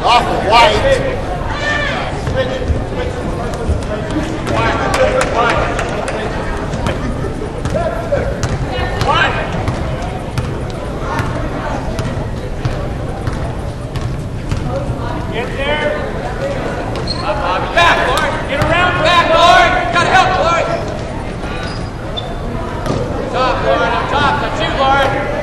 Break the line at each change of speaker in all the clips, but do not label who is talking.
Off the white.
Get there. Up, Bobby. Back, Lord. Get around back, Lord. Gotta help, Lord. Top, Lord. Up top. That's you, Lord.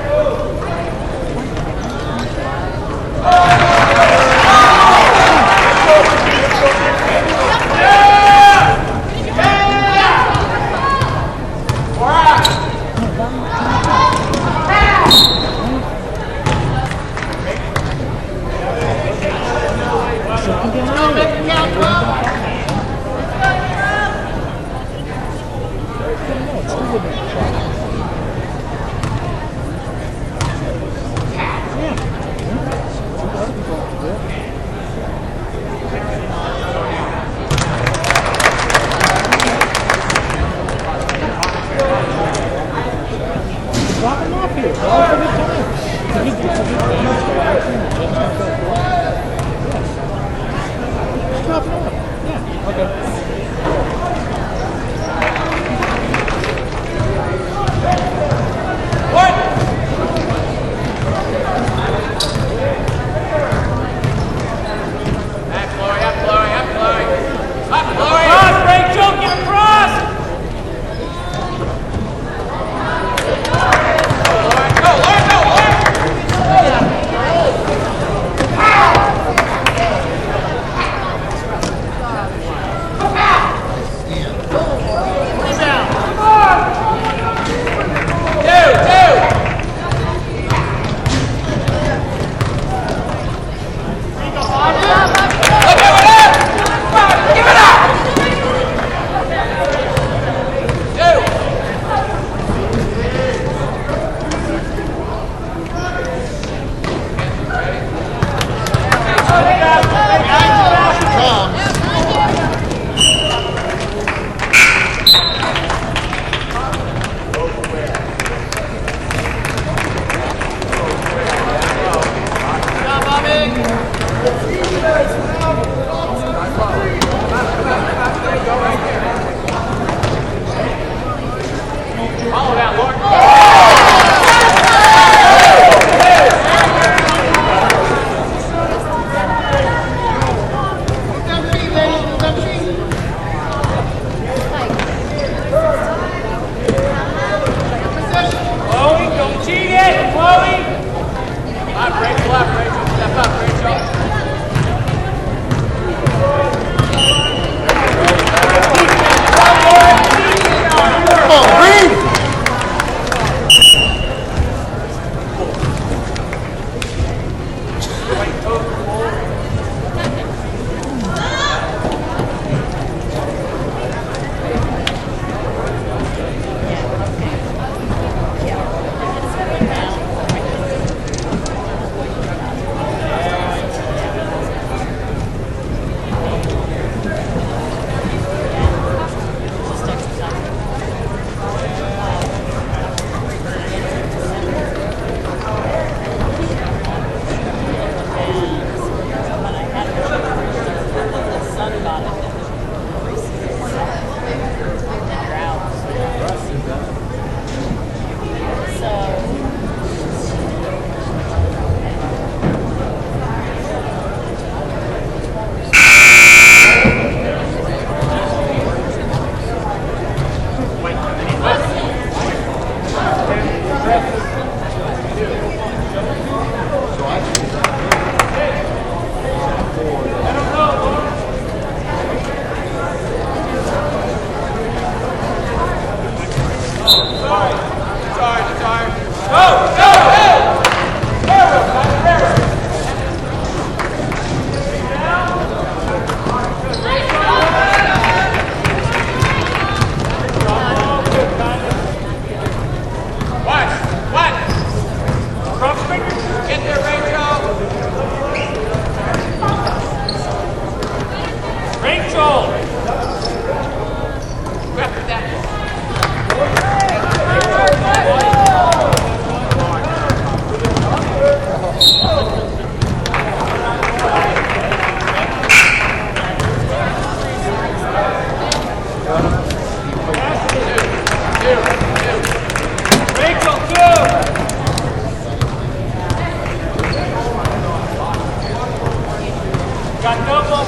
Got double.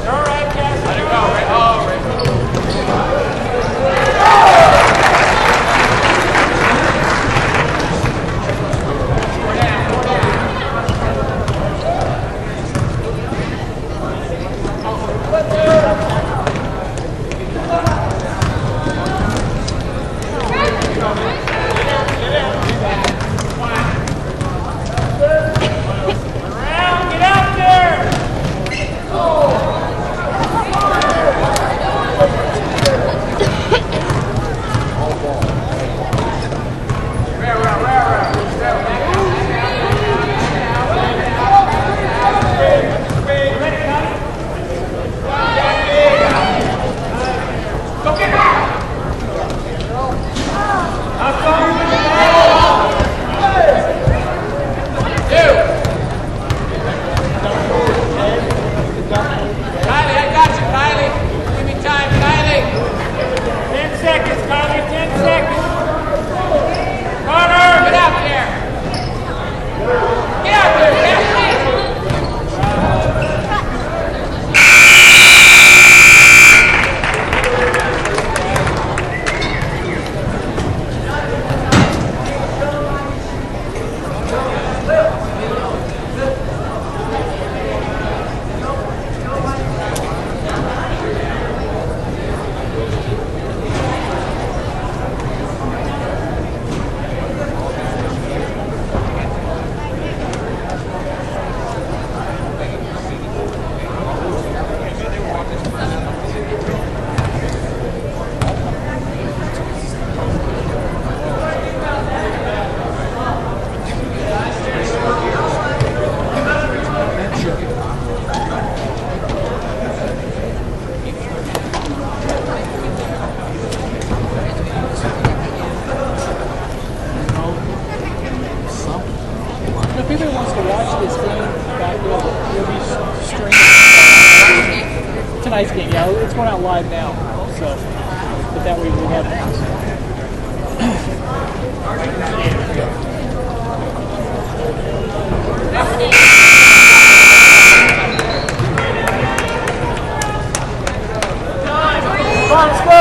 You're all right, Cass. Let it go, Rick. Oh, Rick.
If anybody wants to watch this game, it'll be streamed tonight's game. Yeah, it's going out live now. So, but that way we have it.
Come on, let's go.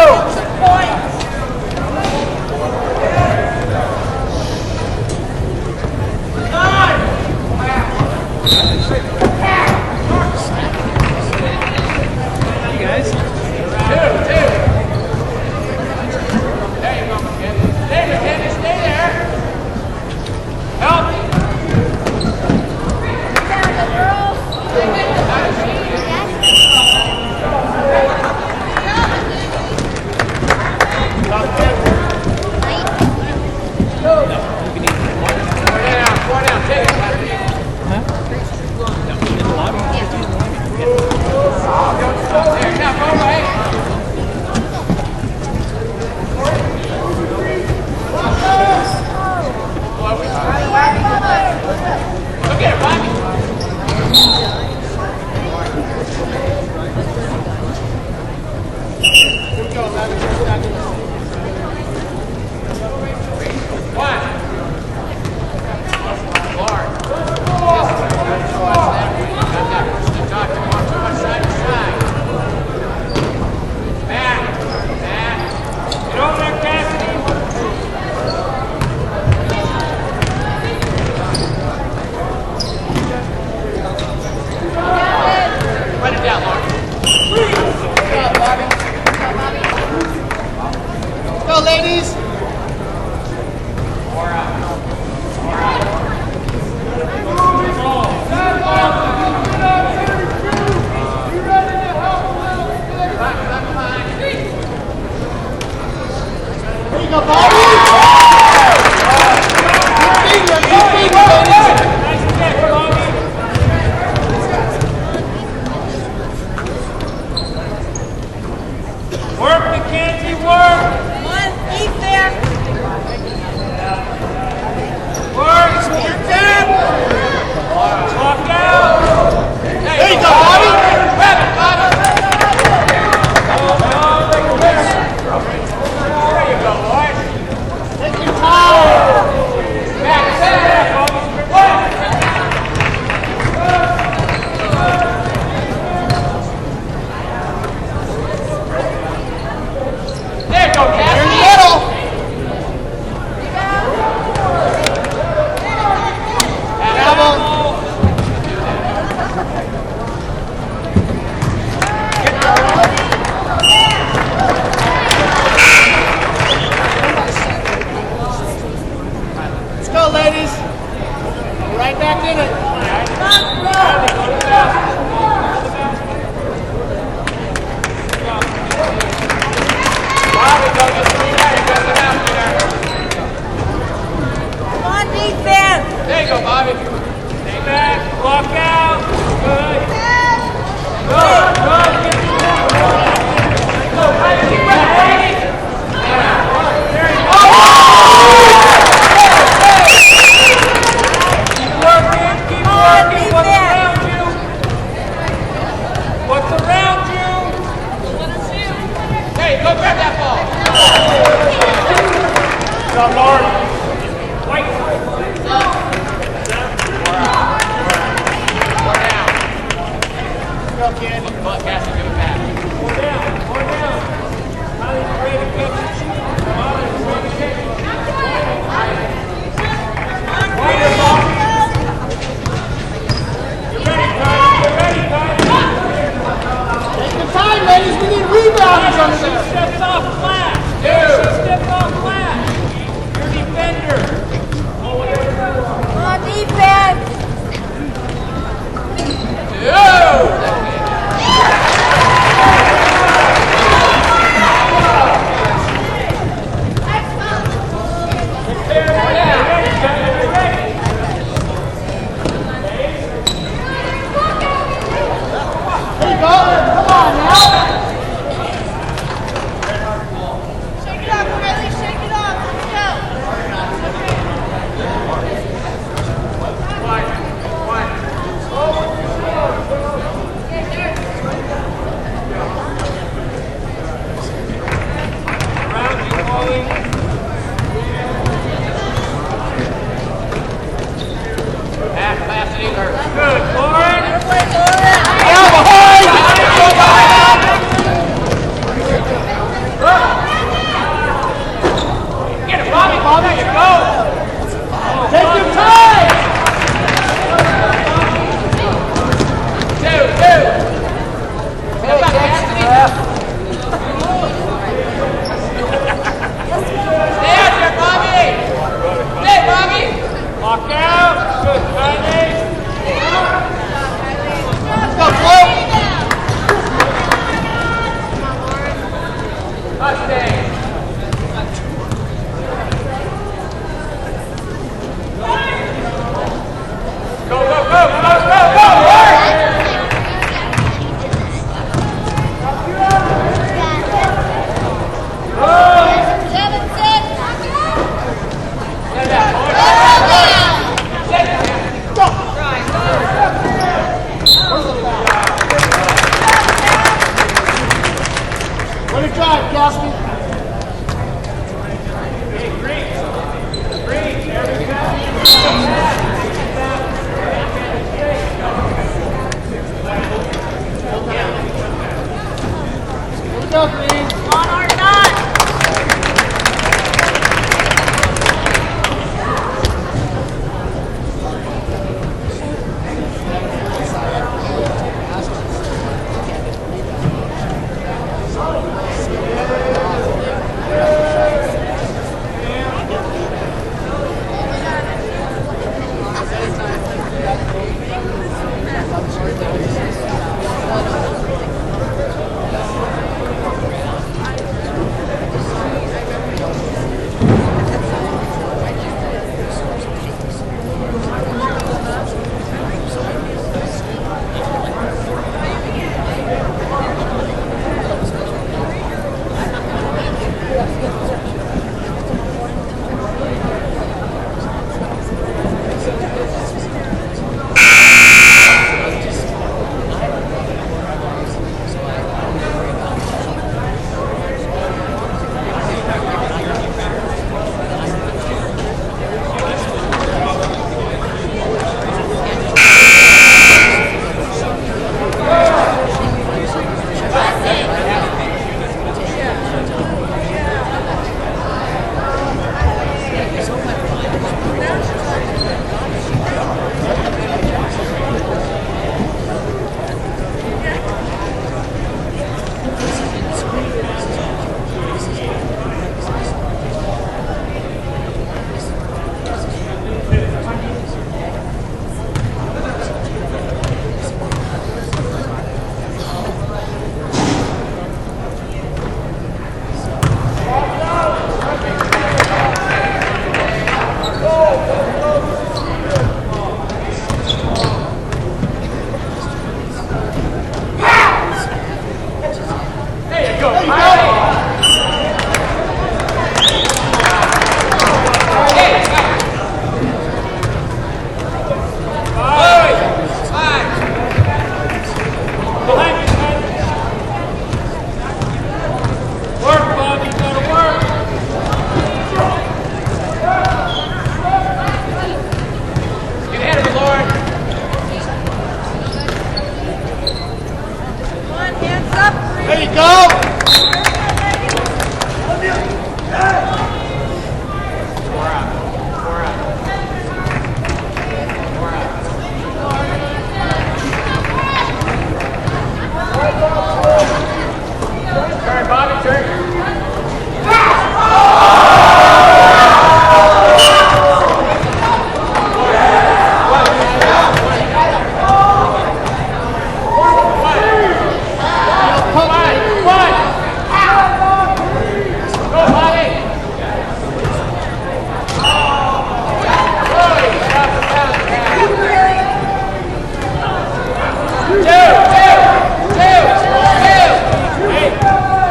Hey,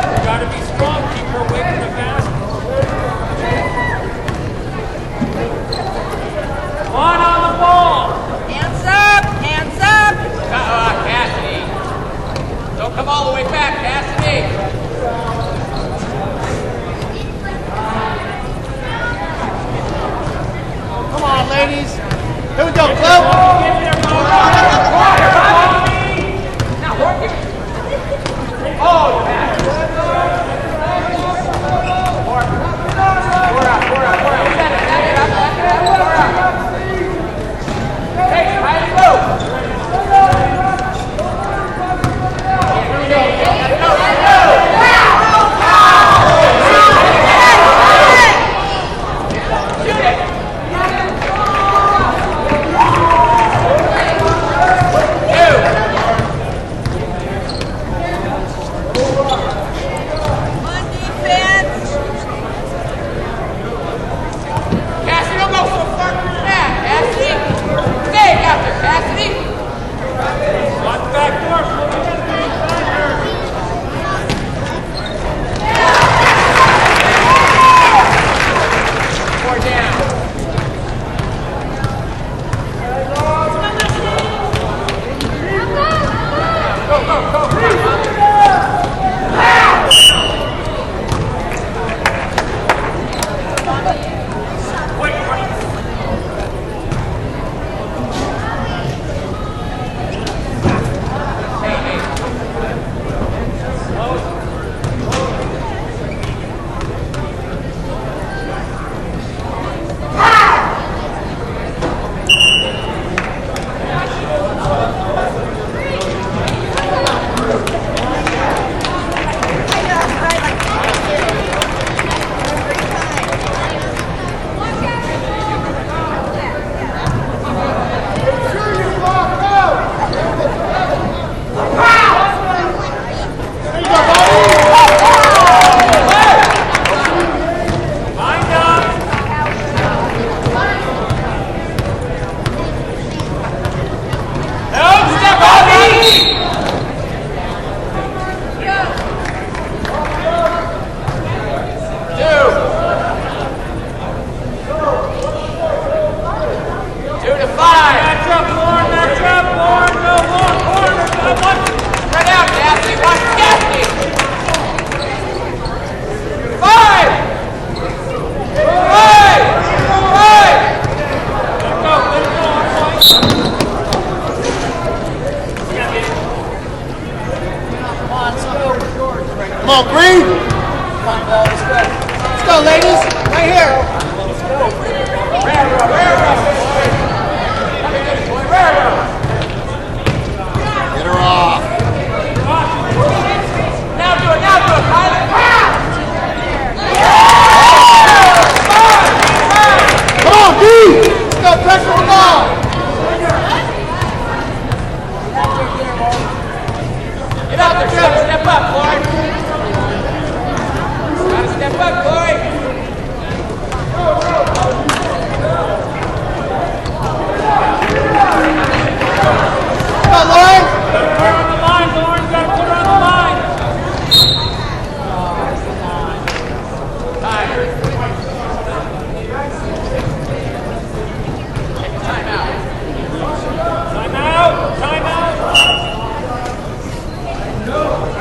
you gotta be strong. Keep her away from the basket. One on the ball.
Hands up! Hands up!
Cassidy. Don't come all the way back, Cassidy.
Come on, ladies. Here we go, Chloe.
Now work it. Oh, Matt. We're up. Hey, high and low.
Come on, Green. Come on, ball. Let's go, ladies. Right here. Let's go. Get her off.
Now do it, Kylie.
Come on, B. Let's go, pressure the ball.
Get out there, step up, Lloyd. Gotta step up, Lloyd.
Come on, Lloyd.
Put her on the line, Lauren. You gotta put her on the line. Time out.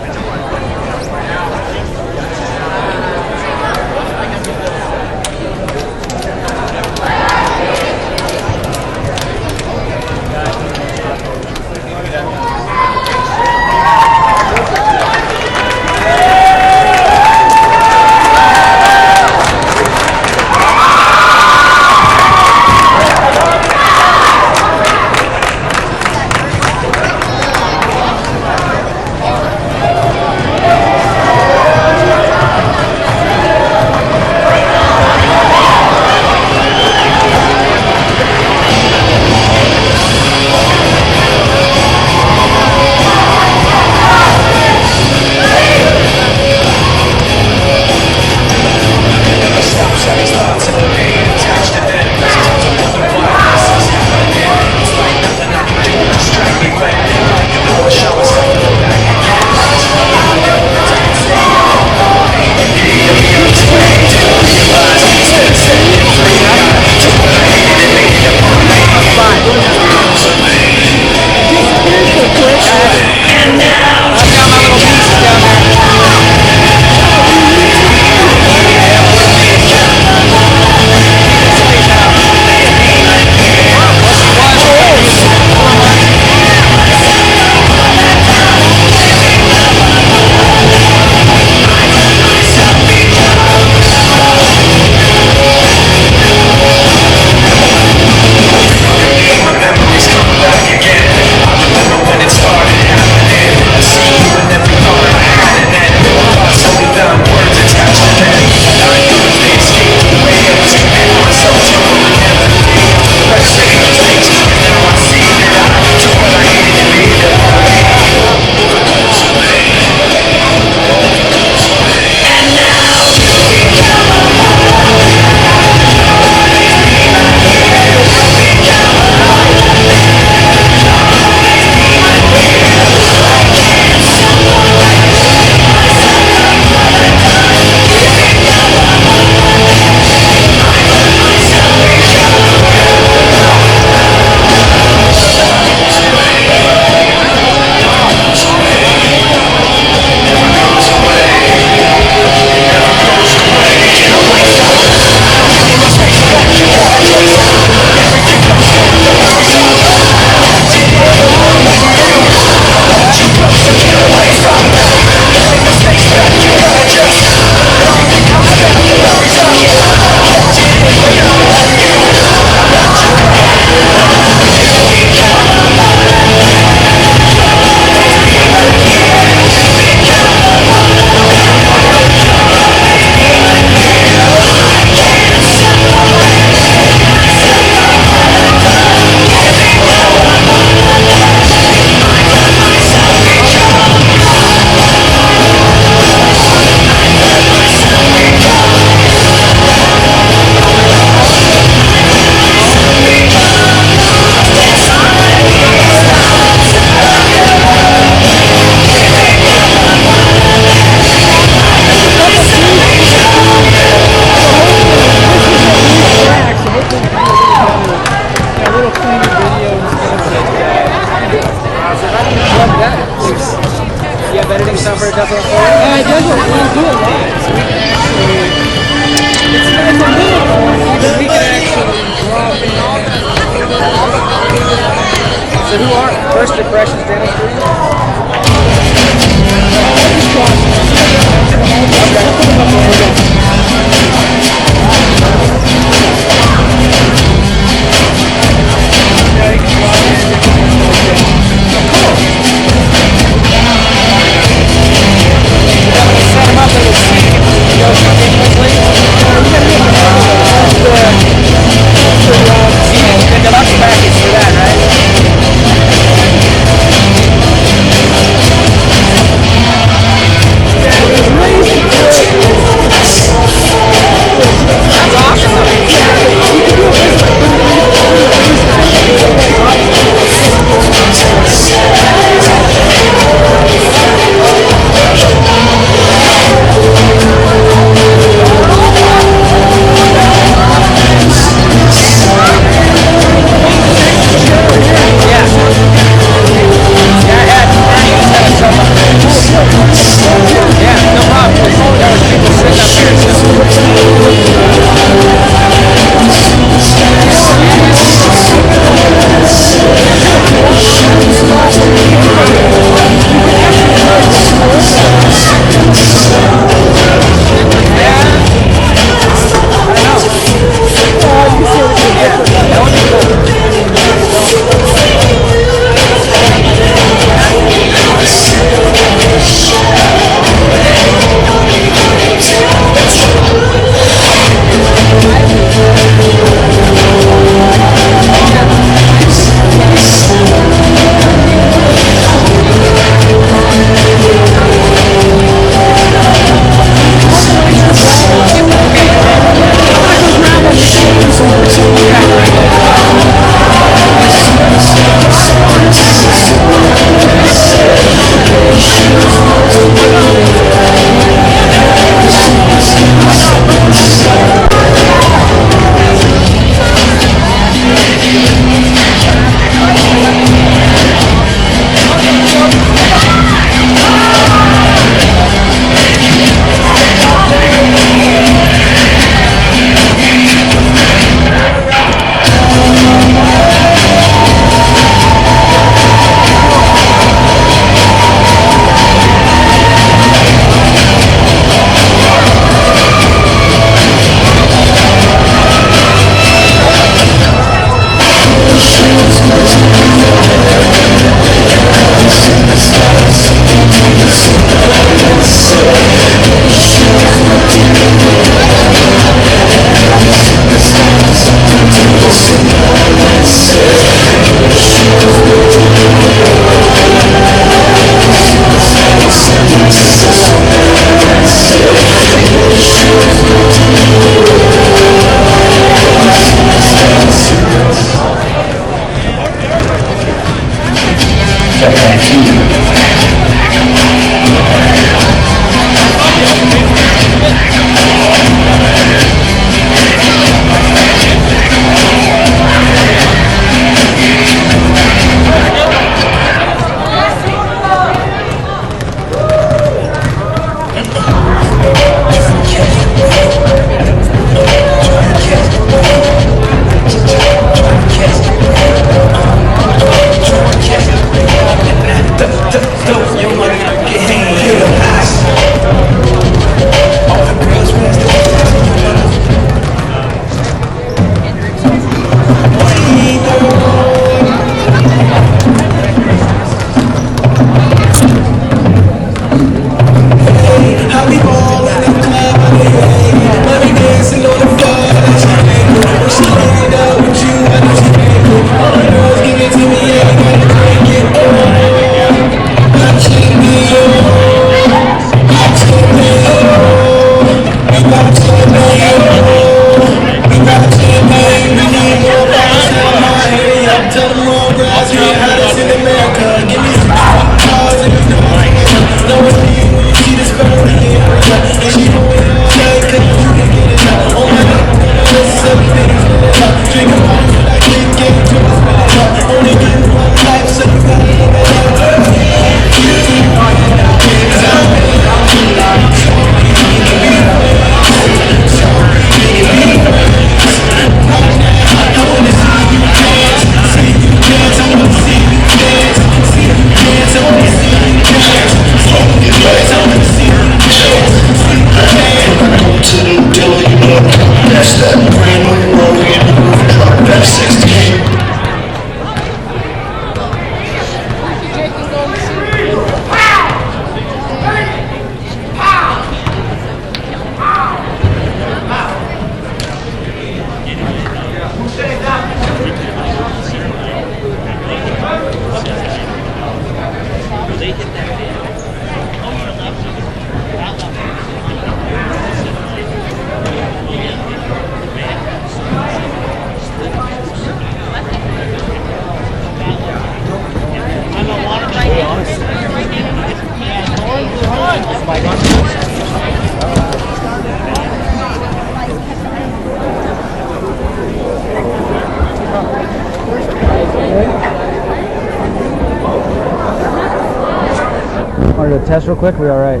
test real quick? We all right?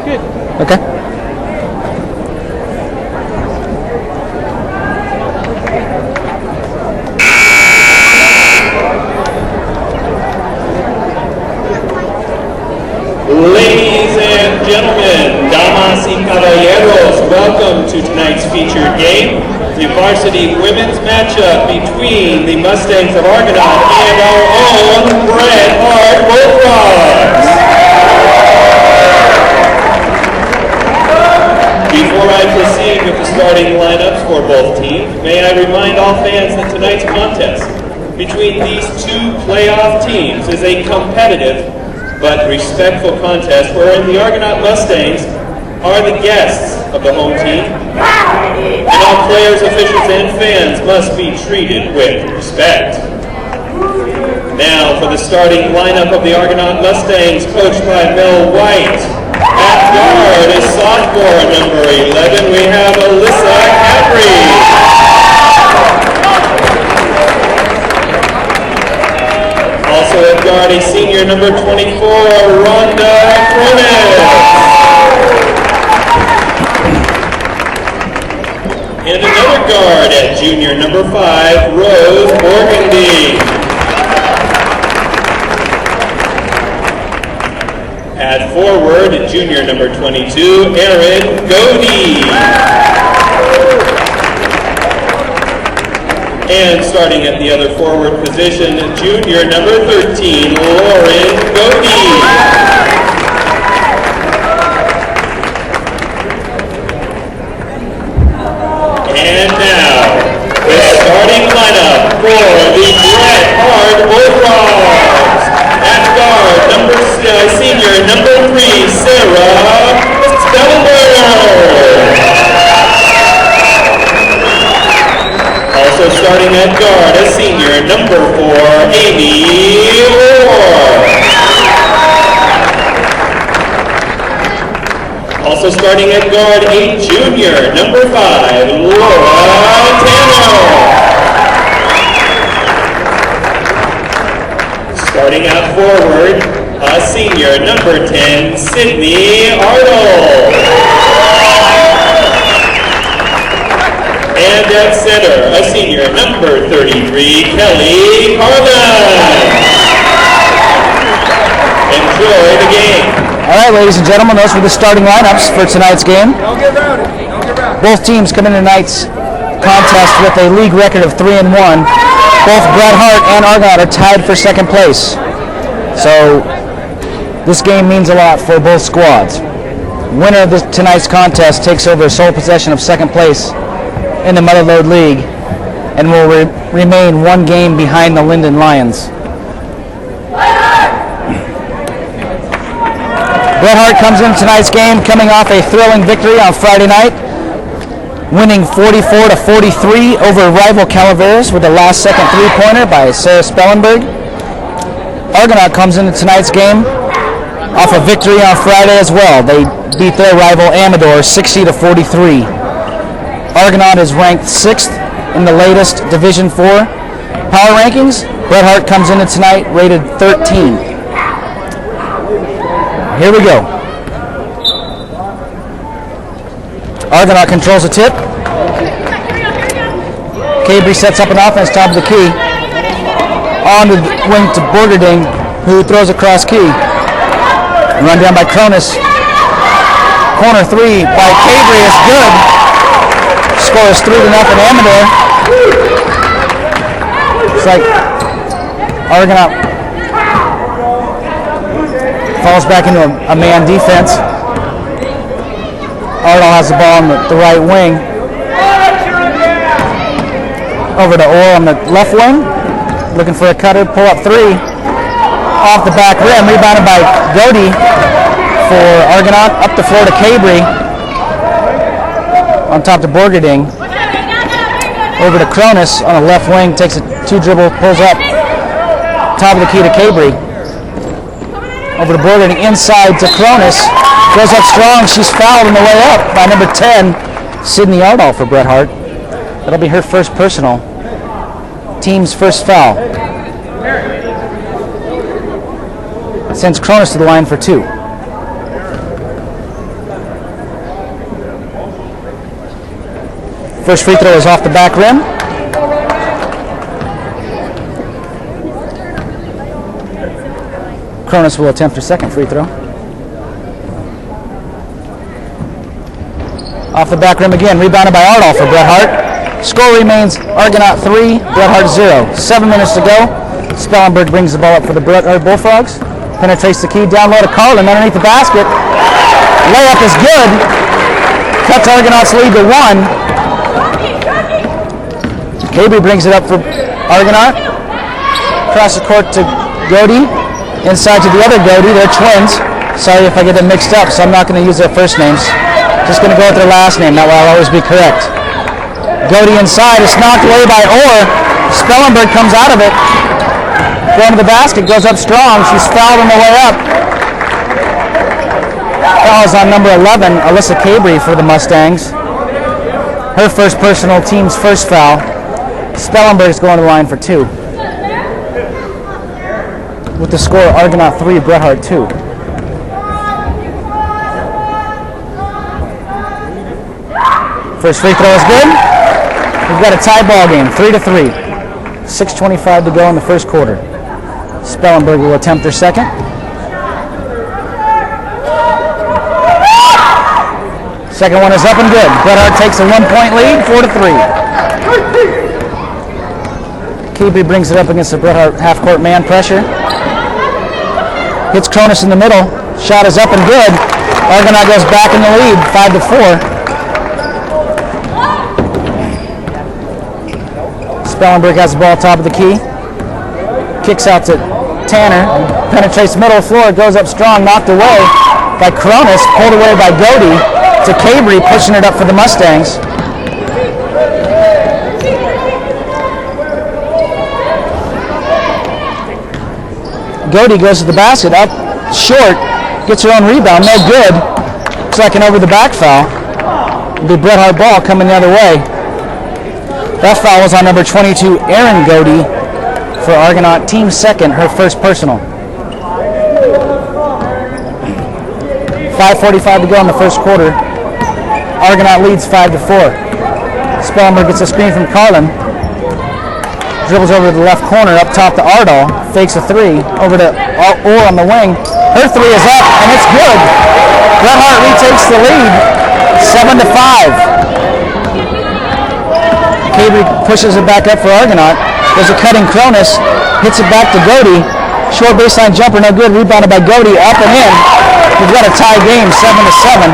Good.
Okay.
Ladies and gentlemen, damas y caballeros, welcome to tonight's featured game, the varsity women's matchup between the Mustangs of Argonaut and our own Bret Hart Bullfrogs. Before I proceed with the starting lineups for both teams, may I remind all fans that tonight's contest between these two playoff teams is a competitive but respectful contest wherein the Argonaut Mustangs are the guests of the home team, and all players, officials, and fans must be treated with respect. Now for the starting lineup of the Argonaut Mustangs, coached by Mel White. At guard is sophomore number 11, we have Alyssa Capri. Also at guard, a senior number 24, Rhonda Cronin. And another guard at junior number 5, Rose Burgundy. At forward, junior number 22, Erin Godey. And starting at the other forward position, junior number 13, Lauren Godey. And now, the starting lineup for the Bret Hart Bullfrogs. At guard, senior number 3, Sarah Stellenberg. Also starting at guard, a senior number 4, Amy Orr. Also starting at guard, a junior number 5, Laura Tanner. Starting out forward, a senior number 10, Sydney Arnold. And at center, a senior number 33, Kelly Carlin. Enjoy the game.
All right, ladies and gentlemen, those were the starting lineups for tonight's game.
Don't get rowdy. Don't get rowdy.
Both teams come into tonight's contest with a league record of 3-1. Both Bret Hart and Argonaut are tied for second place. So this game means a lot for both squads. Winner of tonight's contest takes over sole possession of second place in the Motherlode League and will remain one game behind the Linden Lions. Bret Hart comes into tonight's game coming off a thrilling victory on Friday night, winning 44-43 over rival Calaveras with a last-second three-pointer by Sarah Spellenberg. Argonaut comes into tonight's game off a victory on Friday as well. They beat their rival Amador 60-43. Argonaut is ranked 6th in the latest Division 4 power rankings. Bret Hart comes into tonight rated 13. Here we go. Argonaut controls the tip. Cabry sets up an offense top of the key. On the wing to Borgerding, who throws across key. Run down by Cronus. Corner 3 by Cabry is good. Scores 3-0 in Amador. It's like Argonaut falls back into a man defense. Ardall has the ball on the right wing. Over to Orr on the left wing. Looking for a cutter, pull up 3. Off the back rim, rebounded by Godey for Argonaut. Up the floor to Cabry. On top to Borgerding. Over to Cronus on the left wing, takes a 2-dribble, pulls up. Top of the key to Cabry. Over to Borgerding, inside to Cronus. Goes up strong, she's fouled on the way up by number 10, Sydney Ardall for Bret Hart. That'll be her first personal. Team's first foul. Sends Cronus to the line for 2. First free throw is off the back rim. Cronus will attempt her second free throw. Off the back rim again, rebounded by Ardall for Bret Hart. Score remains Argonaut 3, Bret Hart 0. 7 minutes to go. Spellenberg brings the ball up for the Bret Hart Bullfrogs. Penetrates the key, down low to Carlin underneath the basket. Layup is good. Cuts Argonaut's lead to 1. Cabry brings it up for Argonaut. Across the court to Godey. Inside to the other Godey. They're twins. Sorry if I get them mixed up, so I'm not going to use their first names. Just going to go with their last name. That way I'll always be correct. Godey inside. It's knocked away by Orr. Spellenberg comes out of it. Going to the basket. Goes up strong. She's fouled on the way up. Foul is on number 11, Alyssa Cabry for the Mustangs. Her first personal, team's first foul. Spellenberg's going to the line for 2. With the score, Argonaut 3, Bret Hart 2. First free throw is good. We've got a tie ball game, 3-3. 6:25 to go in the first quarter. Spellenberg will attempt their second. Second one is up and good. Bret Hart takes a 1-point lead, 4-3. Cabry brings it up against the Bret Hart half-court man pressure. Hits Cronus in the middle. Shot is up and good. Argonaut goes back in the lead, 5-4. Spellenberg has the ball top of the key. Kicks out to Tanner. Penetrates middle floor. Goes up strong. Knocked away by Cronus. Pulled away by Godey to Cabry. Pushing it up for the Mustangs. Godey goes to the basket. Up short. Gets her own rebound. No good. Looks like an over-the-back foul. It'll be Bret Hart ball coming the other way. That foul was on number 22, Erin Godey, for Argonaut, team second, her first personal. 5:45 to go in the first quarter. Argonaut leads 5-4. Spellenberg gets a screen from Carlin. Dribbles over to the left corner, up top to Ardall. Fakes a 3, over to Orr on the wing. Her 3 is up, and it's good. Bret Hart retakes the lead, 7-5. Cabry pushes it back up for Argonaut. There's a cutting Cronus. Hits it back to Godey. Short baseline jumper, no good. Rebounded by Godey, up and in. We've got a tie game, 7-7.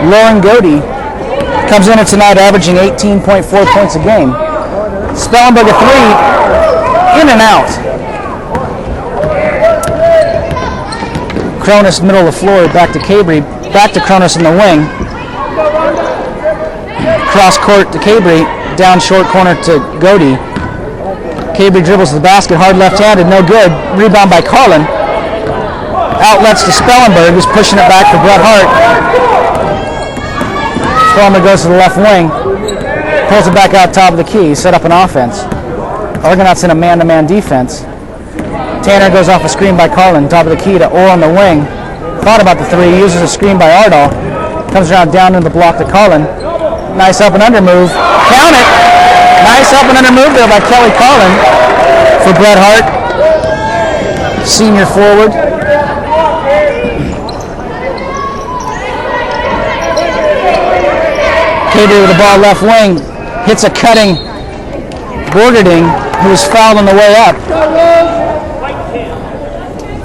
Lauren Godey comes in tonight averaging 18.4 points a game. Spellenberg a 3, in and out. Cronus middle of the floor, back to Cabry. Back to Cronus in the wing. Cross court to Cabry, down short corner to Godey. Cabry dribbles to the basket, hard left-handed, no good. Rebound by Carlin. Outlets to Spellenberg, who's pushing it back for Bret Hart. Spellenberg goes to the left wing, pulls it back out top of the key, set up an offense. Argonaut's in a man-to-man defense. Tanner goes off a screen by Carlin, top of the key to Orr on the wing. Thought about the 3, uses a screen by Ardall. Comes around down in the block to Carlin. Nice up and under move. Count it. Nice up and under move there by Kelly Carlin for Bret Hart. Senior forward. Cabry with the ball left wing. Hits a cutting Borgerding, who was fouled on the way up.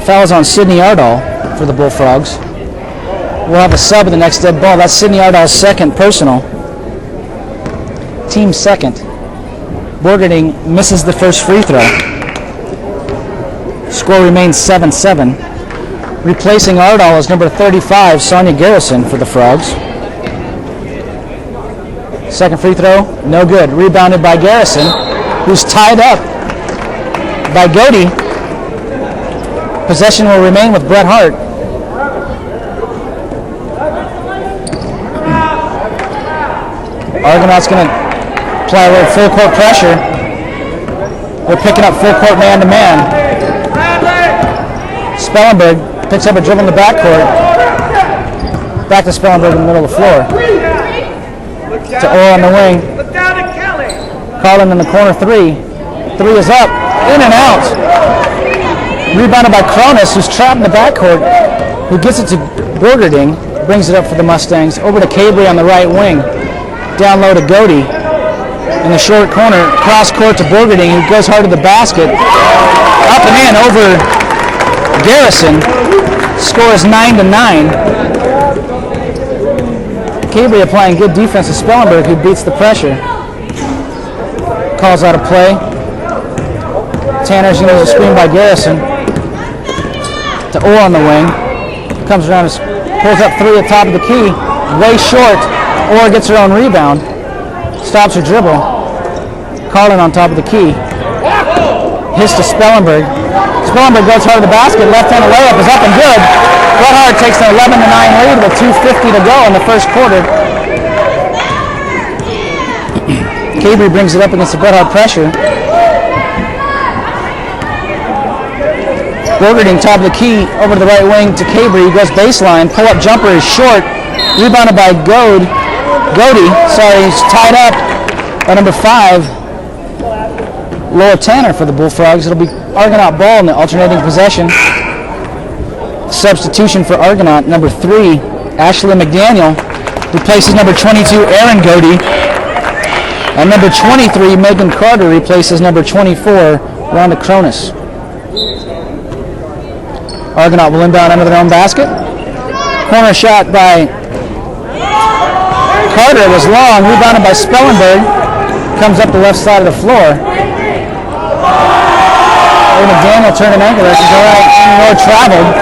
Fouls on Sydney Ardall for the Bullfrogs. We'll have a sub in the next dead ball. That's Sydney Ardall's second personal. Team second. Borgerding misses the first free throw. Score remains 7-7. Replacing Ardall is number 35, Sonia Garrison for the Frogs. Second free throw, no good. Rebounded by Garrison, who's tied up by Godey. Possession will remain with Bret Hart. Argonaut's going to apply a little full court pressure. They're picking up full court man-to-man. Spellenberg picks up a dribble in the backcourt. Back to Spellenberg in the middle of the floor. To Orr on the wing. Carlin in the corner three. Three is up. In and out. Rebounded by Cronus, who's trapped in the backcourt, who gets it to Borgerding, brings it up for the Mustangs. Over to Cabry on the right wing. Down low to Godey. In the short corner, cross court to Borgerding, who goes hard to the basket. Up and in over Garrison. Score is 9-9. Cabry applying good defense to Spellenberg, who beats the pressure. Calls out a play. Tanner's going to use a screen by Garrison. To Orr on the wing. Comes around and pulls up three at top of the key. Way short. Orr gets her own rebound. Stops her dribble. Carlin on top of the key. Hits to Spellenberg. Spellenberg goes hard to the basket. Left-handed layup is up and good. Bret Hart takes an 11-9 lead with 2:50 to go in the first quarter. Cabry brings it up against the Bret Hart pressure. Borgerding top of the key over to the right wing to Cabry. He goes baseline. Pull-up jumper is short. Rebounded by Godey. He's tied up by number 5. Laura Tanner for the Bullfrogs. It'll be Argonaut ball in the alternating possession. Substitution for Argonaut, number 3, Ashley McDaniel, replaces number 22, Aaron Godey. And number 23, Megan Carter, replaces number 24, Rhonda Cronus. Argonaut will inbound under their own basket. Corner shot by Carter was long, rebounded by Spellenberg. Comes up the left side of the floor. McDaniel turned an ankle there. She's all right. More traveled.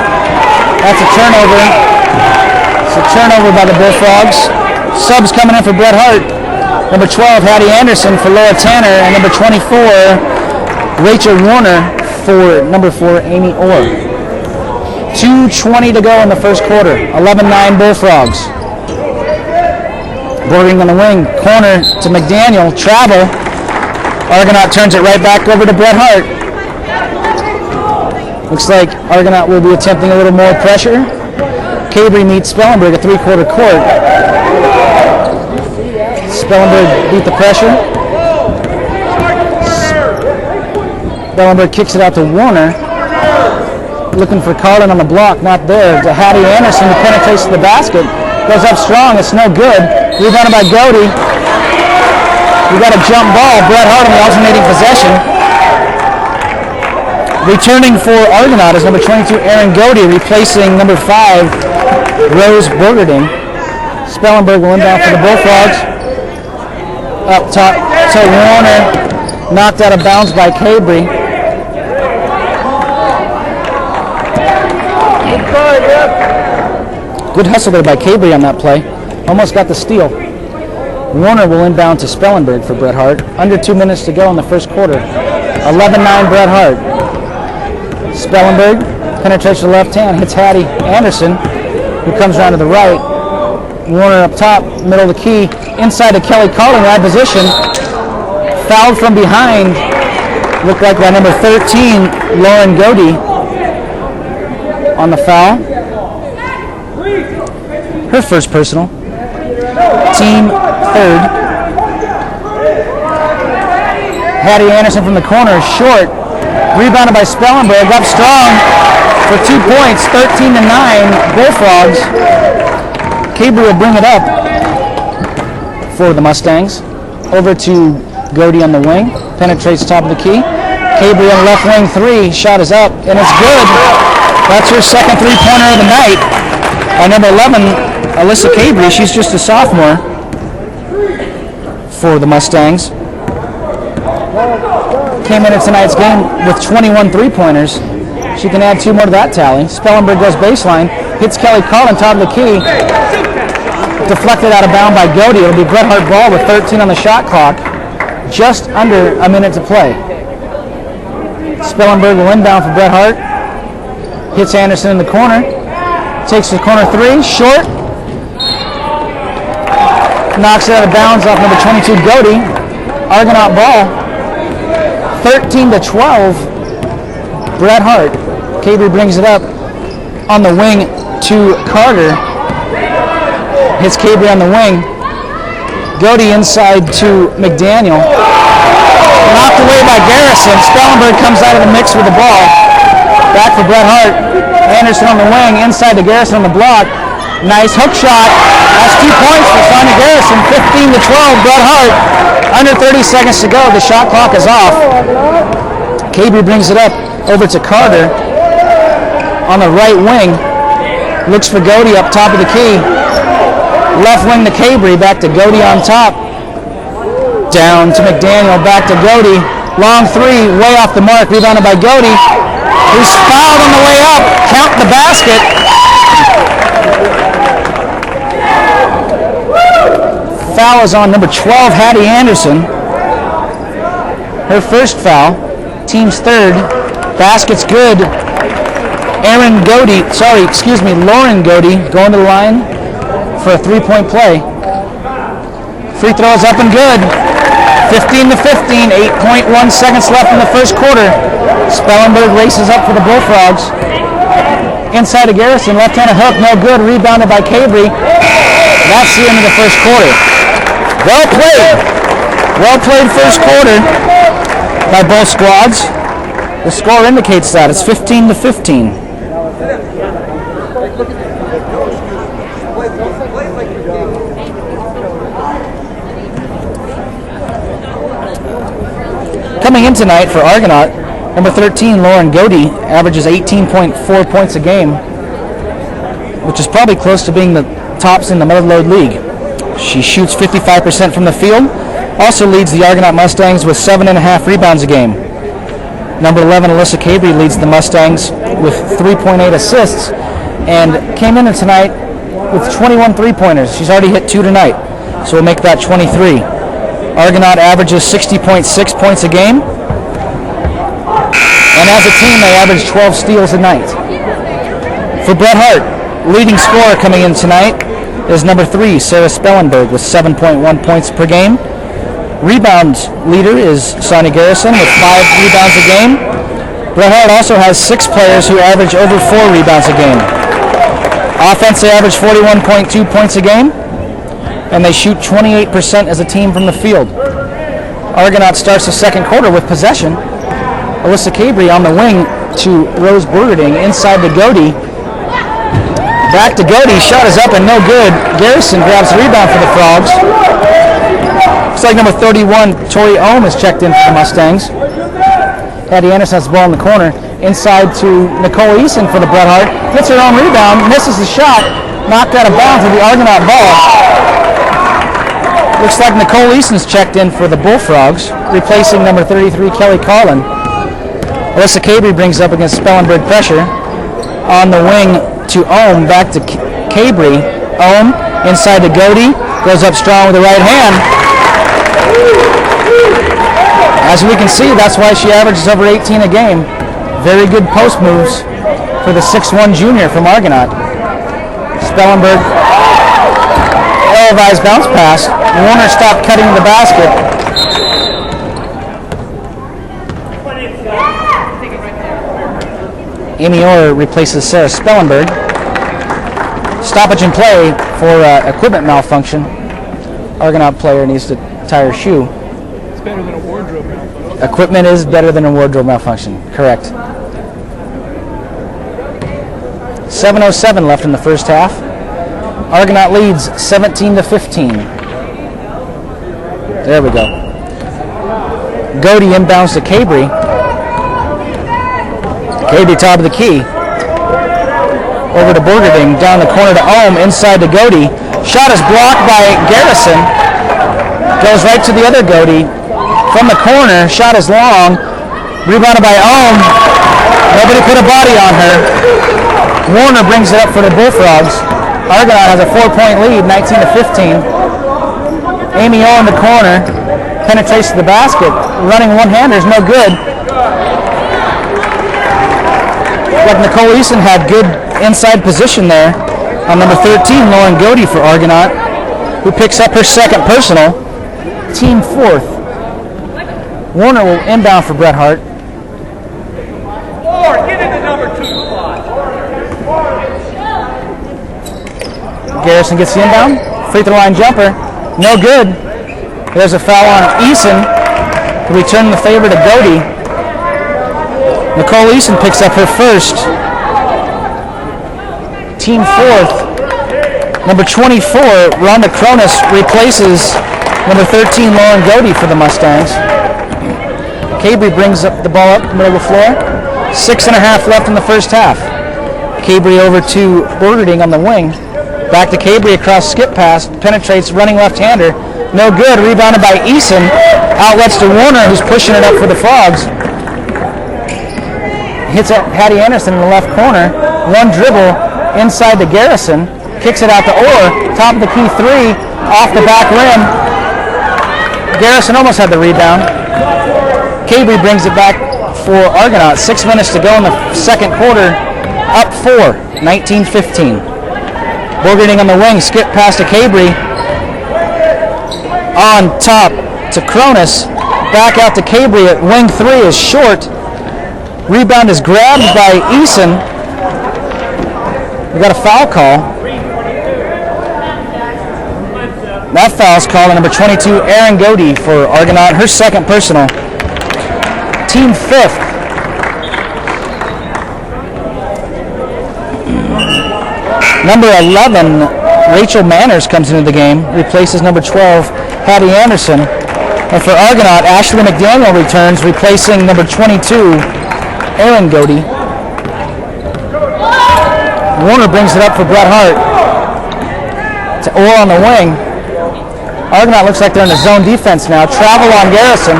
That's a turnover. It's a turnover by the Bullfrogs. Subs coming in for Bret Hart. Number 12, Hattie Anderson for Laura Tanner. And number 24, Rachel Warner for number 4, Amy Orr. 2:20 to go in the first quarter. 11-9 Bullfrogs. Borgerding on the wing. Corner to McDaniel. Travel. Argonaut turns it right back over to Bret Hart. Looks like Argonaut will be attempting a little more pressure. Cabry meets Spellenberg at three-quarter court. Spellenberg beat the pressure. Spellenberg kicks it out to Warner. Looking for Carlin on the block, not there. To Hattie Anderson, who penetrates to the basket. Goes up strong, it's no good. Rebounded by Godey. We got a jump ball. Bret Hart on the alternating possession. Returning for Argonaut is number 22, Aaron Godey, replacing number 5, Rose Borgerding. Spellenberg will inbound for the Bullfrogs. Up top to Warner. Knocked out of bounds by Cabry. Good hustle there by Cabry on that play. Almost got the steal. Warner will inbound to Spellenberg for Bret Hart. Under 2 minutes to go in the first quarter. 11-9 Bret Hart. Spellenberg penetrates the left hand, hits Hattie Anderson, who comes around to the right. Warner up top, middle of the key, inside to Kelly Carlin, right position. Fouled from behind, looked like by number 13, Lauren Godey on the foul. Her first personal. Team third. Hattie Anderson from the corner, short. Rebounded by Spellenberg, up strong for 2 points, 13-9 Bullfrogs. Cabry will bring it up for the Mustangs. Over to Godey on the wing, penetrates top of the key. Cabry on the left wing, 3, shot is up, and it's good. That's her second three-pointer of the night. Number 11, Alyssa Cabry, she's just a sophomore for the Mustangs. Came into tonight's game with 21 three-pointers. She can add 2 more to that tally. Spellenberg goes baseline, hits Kelly Carlin top of the key. Deflected out of bound by Godey. It'll be Bret Hart ball with 13 on the shot clock. Just under a minute to play. Spellenberg will inbound for Bret Hart. Hits Anderson in the corner. Takes the corner 3, short. Knocks it out of bounds off number 22, Godey. Argonaut ball. 13-12, Bret Hart. Cabry brings it up. on the wing to Carter. Hits Cabry on the wing. Godey inside to McDaniel. Knocked away by Garrison. Spellenberg comes out of the mix with the ball. Back for Bret Hart. Anderson on the wing, inside to Garrison on the block. Nice hook shot. That's 2 points for Sonia Garrison. 15-12, Bret Hart. Under 30 seconds to go. The shot clock is off. Cabry brings it up over to Carter on the right wing. Looks for Godey up top of the key. Left wing to Cabry. Back to Godey on top. Down to McDaniel. Back to Godey. Long three. Way off the mark. Rebounded by Godey. Who's fouled on the way up. Count the basket. Foul is on number 12, Hattie Anderson. Her first foul. Team's third. Basket's good. Lauren Godey going to the line for a three-point play. Free throw is up and good. 15-15, 8.1 seconds left in the first quarter. Spellenberg races up for the Bullfrogs. Inside to Garrison, left-handed hook, no good. Rebounded by Cabry. That's the end of the first quarter. Well played. Well played first quarter by both squads. The score indicates that. It's 15-15. Coming in tonight for Argonaut, number 13, Lauren Godey, averages 18.4 points a game, which is probably close to being the tops in the Motherlode League. She shoots 55% from the field, also leads the Argonaut Mustangs with 7.5 rebounds a game. Number 11, Alyssa Cabry, leads the Mustangs with 3.8 assists, and came in tonight with 21 three-pointers. She's already hit 2 tonight, so we'll make that 23. Argonaut averages 60.6 points a game, and as a team they average 12 steals a night. For Bret Hart, leading scorer coming in tonight is number 3, Sarah Spellenberg, with 7.1 points per game. Rebound leader is Sonia Garrison with 5 rebounds a game. Bret Hart also has 6 players who average over 4 rebounds a game. Offense, they average 41.2 points a game, and they shoot 28% as a team from the field. Argonaut starts the second quarter with possession. Alyssa Cabry on the wing to Rose Burgerding, inside to Godey. Back to Godey, shot is up and no good. Garrison grabs the rebound for the Frogs. Looks like number 31, Tori Ohm, is checked in for the Mustangs. Hattie Anderson has the ball in the corner. Inside to Nicole Eason for the Bret Hart. Hits her own rebound, misses the shot, knocked out of bounds with the Argonaut ball. Looks like Nicole Eason's checked in for the Bullfrogs, replacing number 33, Kelly Collin. Alyssa Cabry brings up against Spellenberg pressure. On the wing to Ohm, back to Cabry. Ohm, inside to Godey, goes up strong with the right hand. As we can see, that's why she averages over 18 a game. Very good post moves for the 6'1 junior from Argonaut. Spellenberg, televised bounce pass. Warner stopped cutting the basket. Amy Orr replaces Sarah Spellenberg. Stoppage in play for equipment malfunction. Argonaut player needs to tie her shoe.
It's better than a wardrobe malfunction.
Equipment is better than a wardrobe malfunction. Correct. 7:07 left in the first half. Argonaut leads 17-15. There we go. Godey inbounds to Cabry. Cabry top of the key. Over to Burgerding, down the corner to Ohm, inside to Godey. Shot is blocked by Garrison. Goes right to the other Godey. From the corner, shot is long. Rebounded by Ohm. Nobody put a body on her. Warner brings it up for the Bullfrogs. Argonaut has a 4-point lead, 19-15. Amy O in the corner. Penetrates to the basket. Running one-handers, no good. But Nicole Eason had good inside position there on number 13, Lauren Godey for Argonaut, who picks up her second personal. Team fourth. Warner will inbound for Bret Hart.
Get into number 2 spot.
Garrison gets the inbound. Free throw line jumper. No good. There's a foul on Eason. Return the favor to Godey. Nicole Eason picks up her first. Team fourth. Number 24, Rhonda Cronus replaces number 13, Lauren Godey for the Mustangs. Cabry brings up the ball up the middle of the floor. 6.5 left in the first half. Cabry over to Borgerding on the wing. Back to Cabry across skip pass. Penetrates, running left-hander. No good. Rebounded by Eason. Outlets to Warner, who's pushing it up for the Frogs. Hits at Hattie Anderson in the left corner. One dribble inside to Garrison. Kicks it out to Orr. Top of the key three. Off the back rim. Garrison almost had the rebound. Cabry brings it back for Argonaut. 6 minutes to go in the second quarter. Up 4. 19-15. Borgerding on the wing. Skip pass to Cabry. On top to Cronus. Back out to Cabry at wing 3 is short. Rebound is grabbed by Eason. We got a foul call. That foul's called on number 22, Erin Godey for Argonaut, her second personal. Team fifth. Number 11, Rachel Manners comes into the game, replaces number 12, Hattie Anderson. And for Argonaut, Ashley McDaniel returns, replacing number 22, Erin Godey. Warner brings it up for Bret Hart. To Orr on the wing. Argonaut looks like they're in the zone defense now. Travel on Garrison.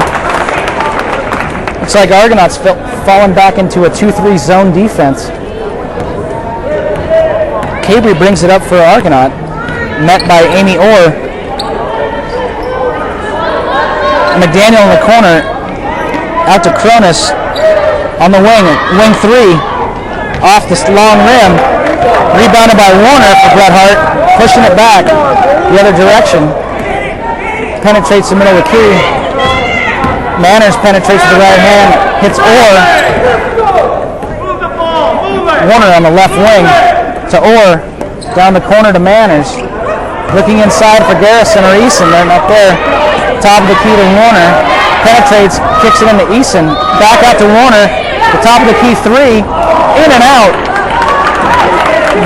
Looks like Argonaut's fallen back into a 2-3 zone defense. Cabry brings it up for Argonaut. Met by Amy Orr. McDaniel in the corner. Out to Cronus. On the wing. Wing 3. Off the long rim. Rebounded by Warner for Bret Hart. Pushing it back the other direction. Penetrates the middle of the key. Manners penetrates with the right hand. Hits Orr. Warner on the left wing to Orr. Down the corner to Manners. Looking inside for Garrison or Eason. They're not there. Top of the key to Warner. Penetrates. Kicks it into Eason. Back out to Warner. The top of the key three. In and out.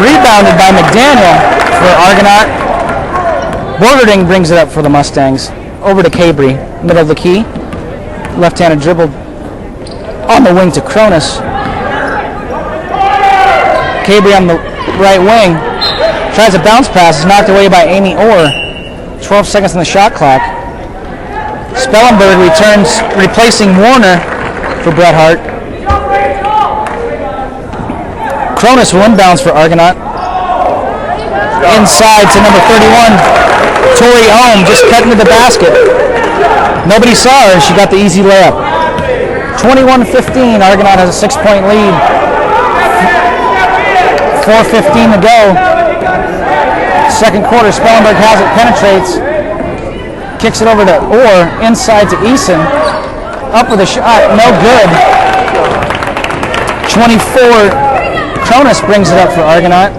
Rebounded by McDaniel for Argonaut. Borgerding brings it up for the Mustangs. Over to Cabry, middle of the key. Left-handed dribble on the wing to Cronus. Cabry on the right wing. Tries a bounce pass. Is knocked away by Amy Orr. 12 seconds on the shot clock. Spellenberg returns, replacing Warner for Bret Hart. Cronus will inbounds for Argonaut. Inside to number 31, Tori Ohm, just cut into the basket. Nobody saw her, she got the easy layup. 21-15, Argonaut has a 6-point lead. 4:15 to go. Second quarter, Spellenberg has it, penetrates. Kicks it over to Orr, inside to Eason. Up with a shot, no good. 24, Cronus brings it up for Argonaut.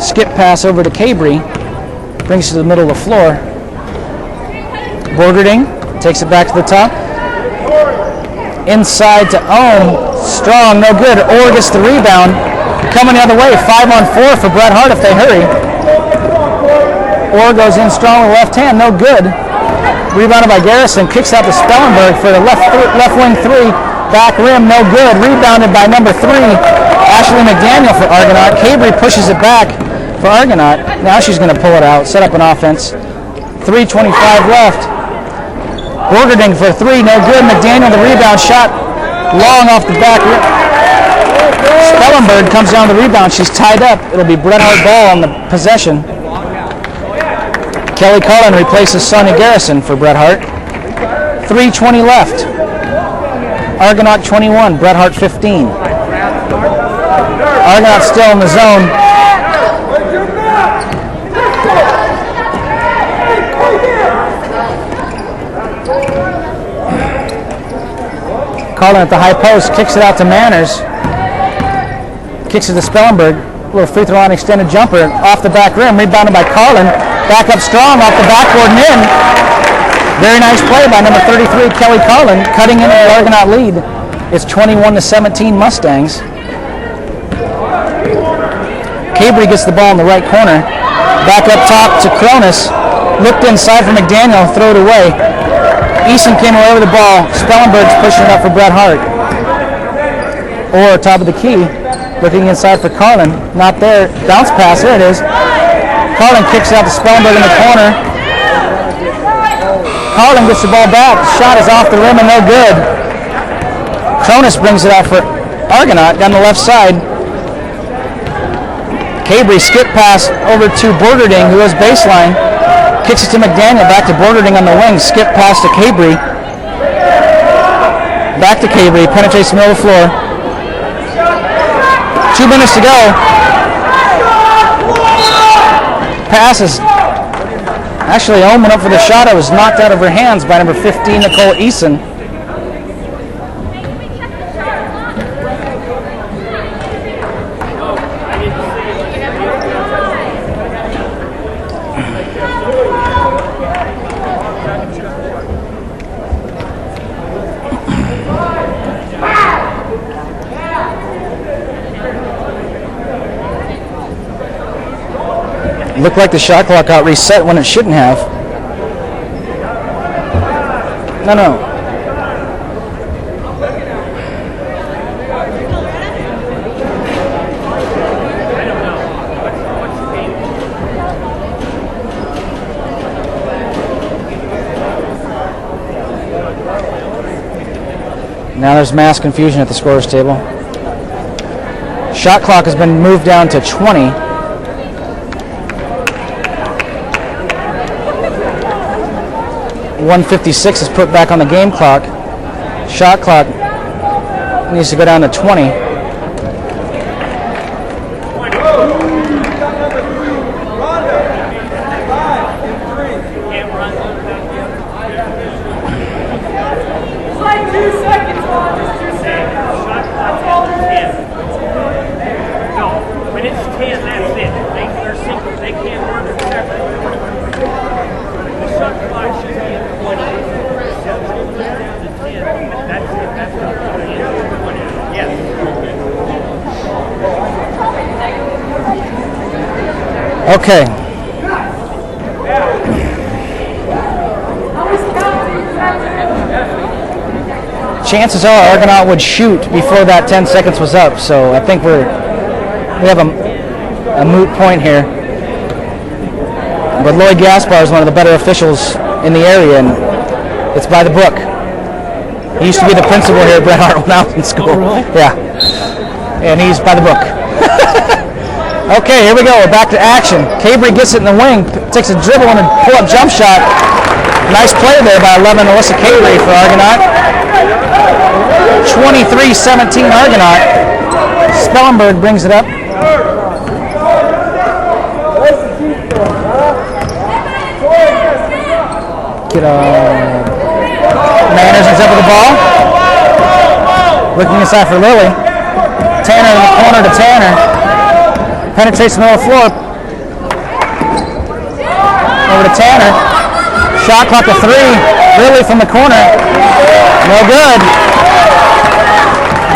Skip pass over to Cabry. Brings it to the middle of the floor. Borgerding takes it back to the top. Inside to Ohm. Strong, no good. Orr gets the rebound. Coming the other way, 5-on-4 for Bret Hart if they hurry. Orr goes in strong with left hand, no good. Rebounded by Garrison. Kicks out to Spellenberg for the left wing three. Back rim, no good. Rebounded by number 3, Ashley McDaniel for Argonaut. Cabry pushes it back for Argonaut. Now she's going to pull it out, set up an offense. 3:25 left. Borgerding for 3, no good. McDaniel the rebound shot, long off the back. Spellenberg comes down the rebound. She's tied up. It'll be Bret Hart ball on the possession. Kelly Cullen replaces Sonia Garrison for Bret Hart. 3:20 left. Argonaut 21, Bret Hart 15. Argonaut still in the zone. Cullen at the high post, kicks it out to Manners. Kicks it to Spellenberg. little free throw line extended jumper off the back rim, rebounded by Carlin. Back up strong off the backboard and in. Very nice play by number 33, Kelly Carlin, cutting into the Argonaut lead. It's 21-17 Mustangs. Cabry gets the ball in the right corner. Back up top to Cronus. Looked inside for McDaniel, throw it away. Eason came away with the ball. Spellenberg's pushing it up for Bret Hart. Or top of the key, looking inside for Carlin. Not there. Bounce pass, there it is. Carlin kicks it out to Spellenberg in the corner. Carlin gets the ball back. Shot is off the rim and no good. Cronus brings it out for Argonaut down the left side. Cabry skip pass over to Borderding, who has baseline. Kicks it to McDaniel, back to Borderding on the wing. Skip pass to Cabry. Back to Cabry, penetrates the middle of the floor. 2 minutes to go. Pass is actually Ohm went up for the shot. It was knocked out of her hands by number 15, Nicole Eason. Looked like the shot clock got reset when it shouldn't have. No. Now there's mass confusion at the scorer's table. Shot clock has been moved down to 20. .156 is put back on the game clock. Shot clock needs to go down to 20. Okay. Chances are Argonaut would shoot before that 10 seconds was up, so I think we have a moot point here. But Lloyd Gaspar is one of the better officials in the area, and it's by the book. He used to be the principal here at Bret Hart Mountain School. Oh, really? Yeah. And he's by the book. Okay, here we go. We're back to action. Cabry gets it in the wing, takes a dribble and a pull-up jump shot. Nice play there by 11 Alyssa Cabry for Argonaut. 23-17 Argonaut. Spellenberg brings it up. Manners is up with the ball. Looking inside for Lily. Tanner in the corner to Tanner. Penetrates the middle of the floor. Over to Tanner. Shot clock to 3. Lily from the corner. No good.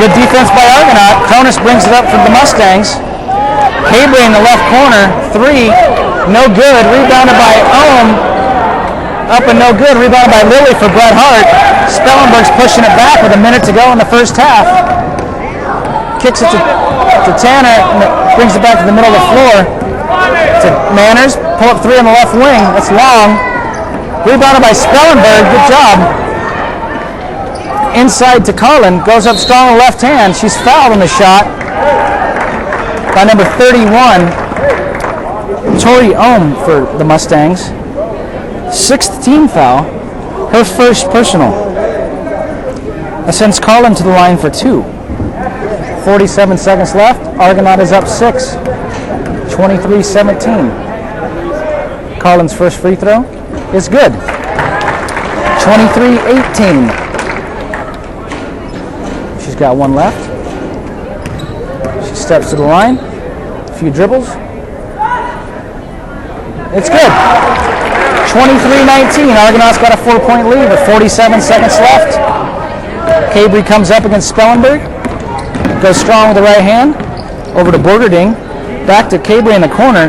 Good defense by Argonaut. Cronus brings it up for the Mustangs. Cabry in the left corner. 3. No good. Rebounded by Ohm. Up and no good. Rebounded by Lily for Bret Hart. Spellenberg's pushing it back with a minute to go in the first half. Kicks it to Tanner, and brings it back to the middle of the floor. To Manners, pull up 3 on the left wing. That's long. Rebounded by Spellenberg. Good job. Inside to Carlin. Goes up strong on the left hand. She's fouled on the shot by number 31, Tori Ohm for the Mustangs. 6th team foul. Her first personal. That sends Carlin to the line for 2. 47 seconds left. Argonaut is up 6. 23-17. Carlin's first free throw is good. 23-18. She's got one left. She steps to the line. A few dribbles. It's good. 23-19. Argonauts got a 4-point lead with 47 seconds left. Cabry comes up against Spellenberg. Goes strong with the right hand. Over to Borgerding. Back to Cabry in the corner.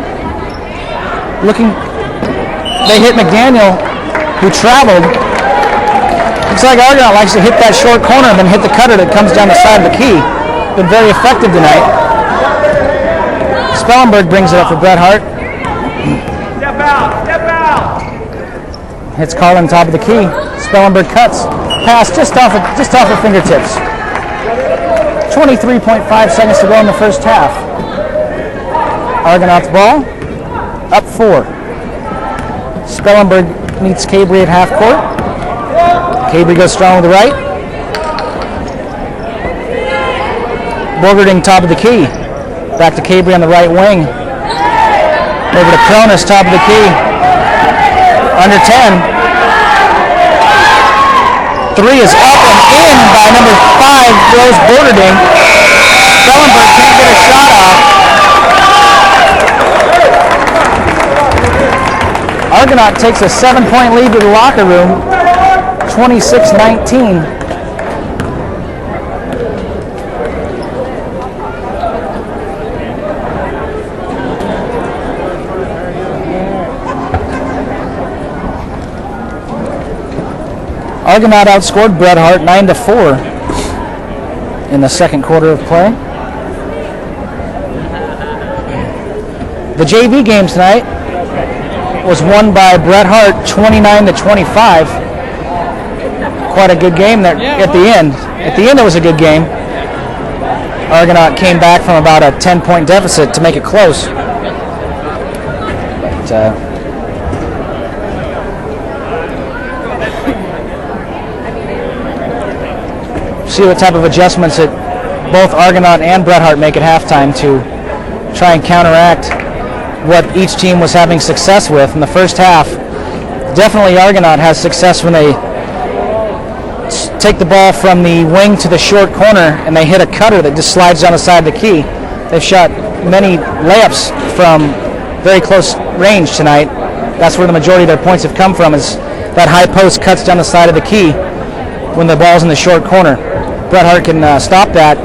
They hit McDaniel, who traveled. Looks like Argonaut likes to hit that short corner and then hit the cutter that comes down the side of the key. Been very effective tonight. Spellenberg brings it up for Bret Hart.
Step out!
Hits Carlin top of the key. Spellenberg cuts. Pass just off her fingertips. 23.5 seconds to go in the first half. Argonauts ball. Up 4. Spellenberg meets Cabry at half court. Cabry goes strong with the right. Borgerding top of the key. Back to Cabry on the right wing. Over to Cronus top of the key. Under 10. 3 is up and in by number 5, Rose Borgerding. Spellenberg can't get a shot off. Argonaut takes a 7-point lead to the locker room, 26-19. Argonaut outscored Bret Hart 9-4 in the second quarter of play. The JV game tonight was won by Bret Hart 29-25. Quite a good game there at the end. At the end it was a good game. Argonaut came back from about a 10-point deficit to make it close. But, see what type of adjustments that both Argonaut and Bret Hart make at halftime to try and counteract what each team was having success with in the first half. Definitely Argonaut has success when they take the ball from the wing to the short corner and they hit a cutter that just slides down the side of the key. They've shot many layups from very close range tonight. That's where the majority of their points have come from, is that high post cuts down the side of the key when the ball's in the short corner. Bret Hart can stop that,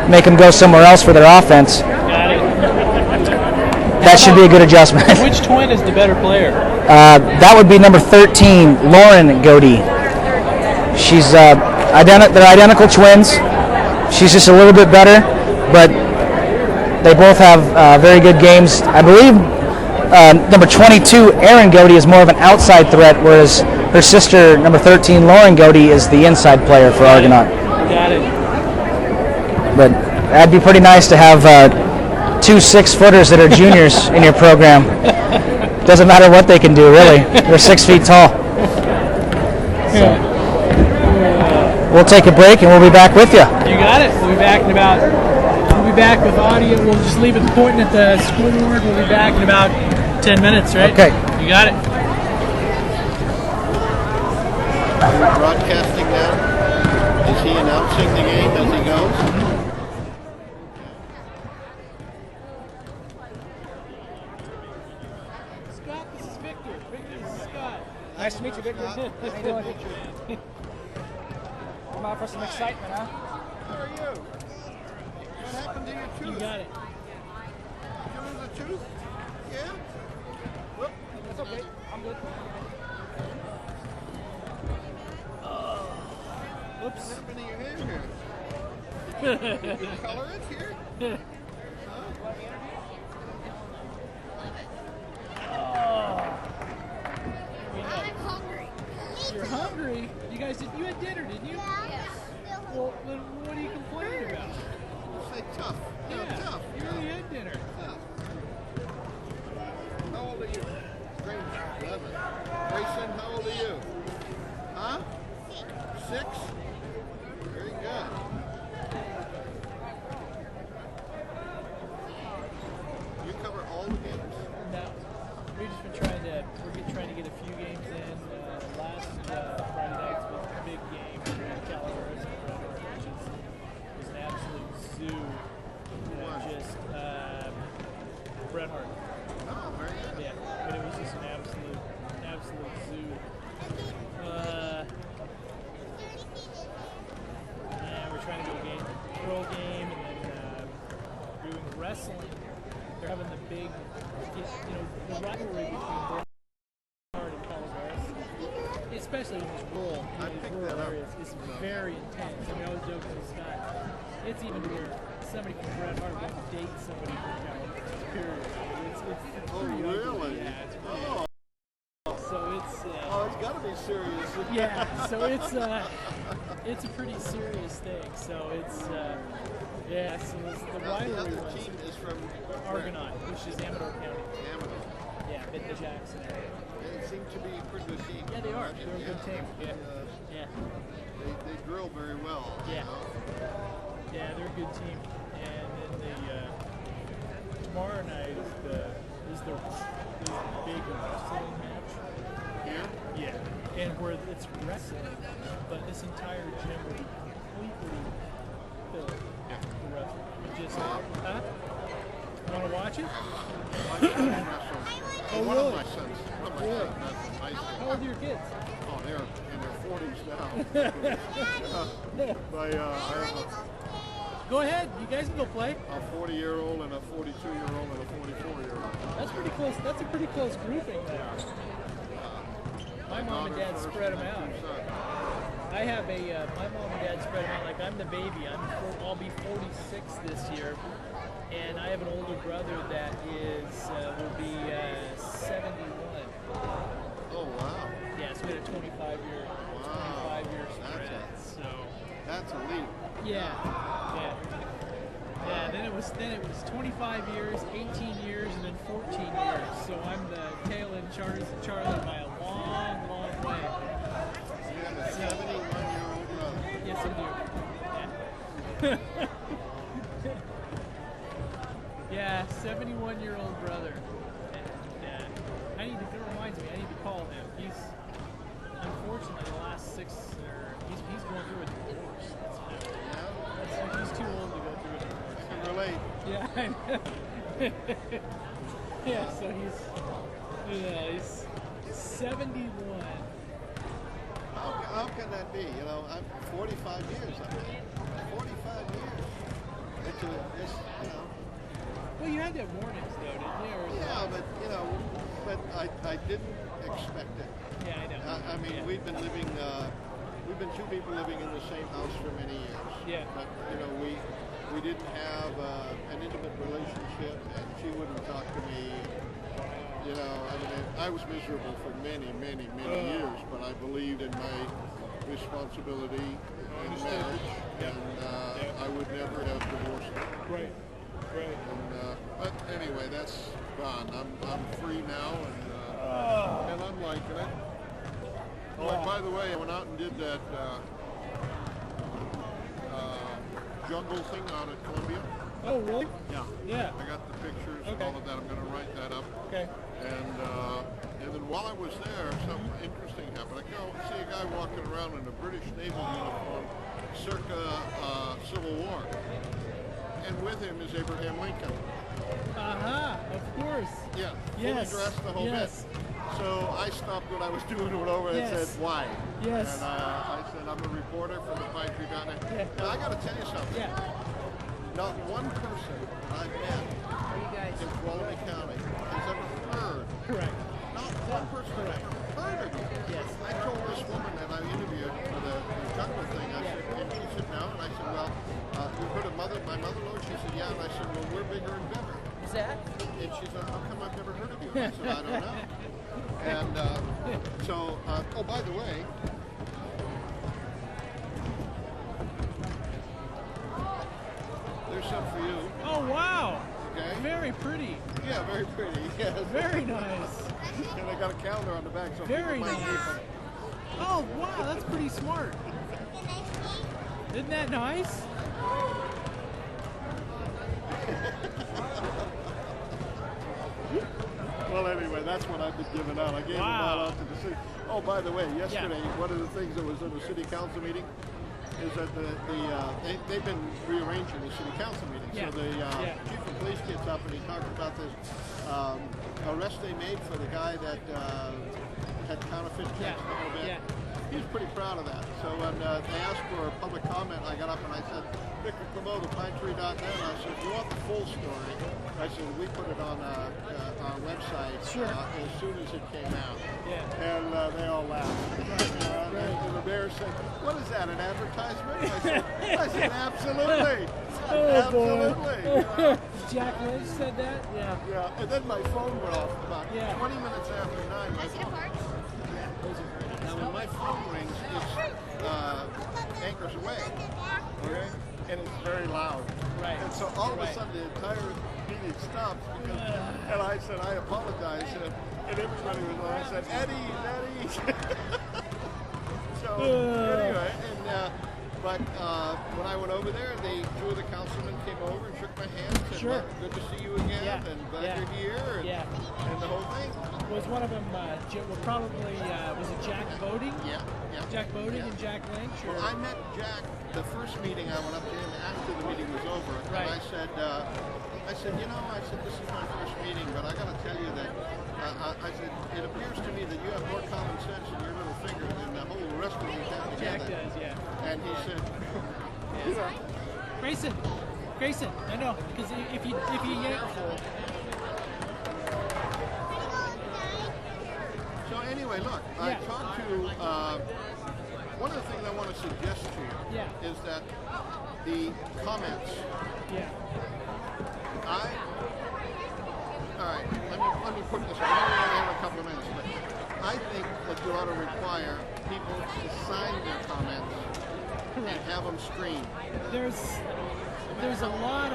make them go somewhere else for their offense.
Got it.
That should be a good adjustment.
Which twin is the better player?
That would be number 13, Lauren Godey. She's they're identical twins. She's just a little bit better, but they both have very good games. I believe number 22, Erin Godey, is more of an outside threat, whereas her sister, number 13, Lauren Godey, is the inside player for Argonaut.
Got it.
But that'd be pretty nice to have 2 6-footers that are juniors in your program. Doesn't matter what they can do, really. They're 6 feet tall. So, we'll take a break and we'll be back with you.
You got it. We'll be back in about. We'll be back with audio. We'll just leave it pointing at the scoreboard. We'll be back in about 10 minutes, right?
Okay.
You got it.
Broadcasting now. Is he announcing the game as he goes?
Scott, this is Victor. Victor, this is Scott.
Nice to meet you, Victor. How you doing? Come out for some excitement, huh?
How are you? What happened to your tooth?
You got it.
You lose a tooth? Yeah? Whoop.
That's okay. I'm good.
Oops.
What happened to your hair here? Did you color it here?
I'm hungry.
You're hungry? You guys did. You had dinner, didn't you?
Yeah.
Well, then what are you complaining about?
Say tough. No,
Yeah,
tough.
you really had dinner.
Tough. How old are you? 11. Grayson, how old are you? Huh? 6? Very good.
Bret Hart.
Oh, very good.
Yeah, but it was just an absolute zoo. Yeah, we're trying to go pro game, and then doing wrestling. They're having the big, the rivalry between Bret Hart and Calaveras, especially in these rural areas. It's very intense. I mean, I was joking with Scott. It's even where somebody from Bret Hart won't date somebody from Calaveras. Period. It's
Oh,
pretty ugly.
really?
Yeah, it's pretty
Oh.
ugly. So it's
It's got to be serious.
yeah. So it's a pretty serious thing. So it's yeah. So it's the
The
rivalry
other
was
team is from
Argonaut, which is Amador County.
Amador.
Yeah, Benton Jackson area.
They seem to be a pretty good team.
Yeah, they are. They're a good team. Yeah. Yeah.
They drill very well.
Yeah.
You know?
Yeah, they're a good team. And then tomorrow night is the big wrestling match.
Here?
Yeah. And where it's wrestling, but this entire gym will be completely filled with wrestling. Just huh? Want to watch it?
One of
really?
my sons. One of my
Really?
sons. That's
How
nice.
old are your kids?
Oh, they're in their 40s now. I have
Go ahead. You guys can go play.
a 40-year-old and a 42-year-old and a 44-year-old.
That's pretty close. That's a pretty close grouping there. My mom and dad spread them out. I have my mom and dad spread them out. Like I'm the baby. I'll be 46 this year, and I have an older brother that will be 71.
Oh, wow.
Yeah, so we had a 25-year spread.
That's elite.
Yeah. Then it was 25 years, 18 years, and then 14 years. So I'm the tail end Charlie by a long, long way.
You have a 71-year-old brother.
Yes, I do. Yeah. 71-year-old brother. And it reminds me, I need to call him. He's unfortunately the last he's going through a divorce. He's too old to go through a divorce.
I can relate.
Yeah, I know. Yeah, so he's 71.
How can that be? You know, I'm 45 years. 45 years. It's
Well, you had to have warnings, though, didn't you?
yeah, but I didn't expect it.
Yeah, I know.
I mean,
Yeah.
we've been two people living in the same house for many years.
Yeah.
But we didn't have an intimate relationship, and she wouldn't talk to me. I mean, I was miserable for many years, but I believed in my responsibility in marriage, and I would never have divorced her.
Right.
But anyway, that's gone. I'm free now, and I'm liking it. Oh, by the way, I went out and did that jungle thing out at Columbia.
Oh, really?
Yeah. I got the pictures and
Okay.
all of that. I'm going to write that up.
Okay.
And then while I was there, something interesting happened. I go see a guy walking around in a British naval uniform, circa Civil War, and with him is Abraham Lincoln.
Of course.
Yeah,
Yes.
fully dressed the whole
Yes.
bit. So I stopped what I was doing and went over and
Yes.
said, why?
Yes.
And I said, I'm a reporter from the Pine Tree Ghana.
Yeah.
Now I got to tell you something.
Yeah.
Not one person I've met in Tuolumne County has ever heard.
Correct.
Not one person has ever heard of you.
Yes.
I told this woman that I interviewed for the jungle thing, I said, and she said, no. And I said, well, you heard of my mother-in-law? She said, yeah. And I said, well, we're bigger and better.
Is that?
And she said, how come I've never heard of you? And I said, I don't know. And oh, by the way, there's some for you.
Oh, wow.
Okay?
Very pretty.
Yeah, very pretty. Yes.
Very nice.
And I got a calendar on the back, so
Very
people might
nice.
keep them.
Oh, wow. That's pretty smart. Isn't that nice?
Well, anyway, that's what I've been giving out. I gave them all out to the city. Oh, by the way, yesterday, one of the things that was in the city council meeting is that they've been rearranging the city council meeting.
Yeah.
So the chief of police gets up and he talks about this arrest they made for the guy that had counterfeit checks a little bit. He was pretty proud of that. So when they asked for a public comment, I got up and I said, Victor Clement of PineTree.net, and I said, if you want the full story, I said, we put it on our website as soon as it came out. And they all laughed. And the mayor said, what is that, an advertisement? I said absolutely. Absolutely.
Jack Lynch said that? Yeah.
Yeah, and then my phone went off about 20 minutes after 9.
I see the parts.
Now when my phone rings, it's anchors away, okay? And it's very loud.
Right.
And so all of a sudden the entire meeting stops because, and I said, I apologize. And everybody was on. I said, Eddie. So anyway, but when I went over there, two of the councilmen came over and shook my hand and said, well, good to see you again, and glad you're here, and the whole thing.
Was one of them, was it Jack Boding?
Yeah.
Jack Boding and Jack Lynch?
Well, I met Jack the first meeting I went up to him after the meeting was over, and I said, this is my first meeting, but I got to tell you that, I said, it appears to me that you have more common sense in your little finger than the whole rest of you have together.
Jack does, yeah.
And he said,
Grayson, I know, because if you yank.
So anyway, look, I talked to, one of the things I want to suggest to you is that the comments, all right, let me put this, I only have a couple of minutes, but I think that you ought to require people to sign their comments and have them screened.
There's a lot.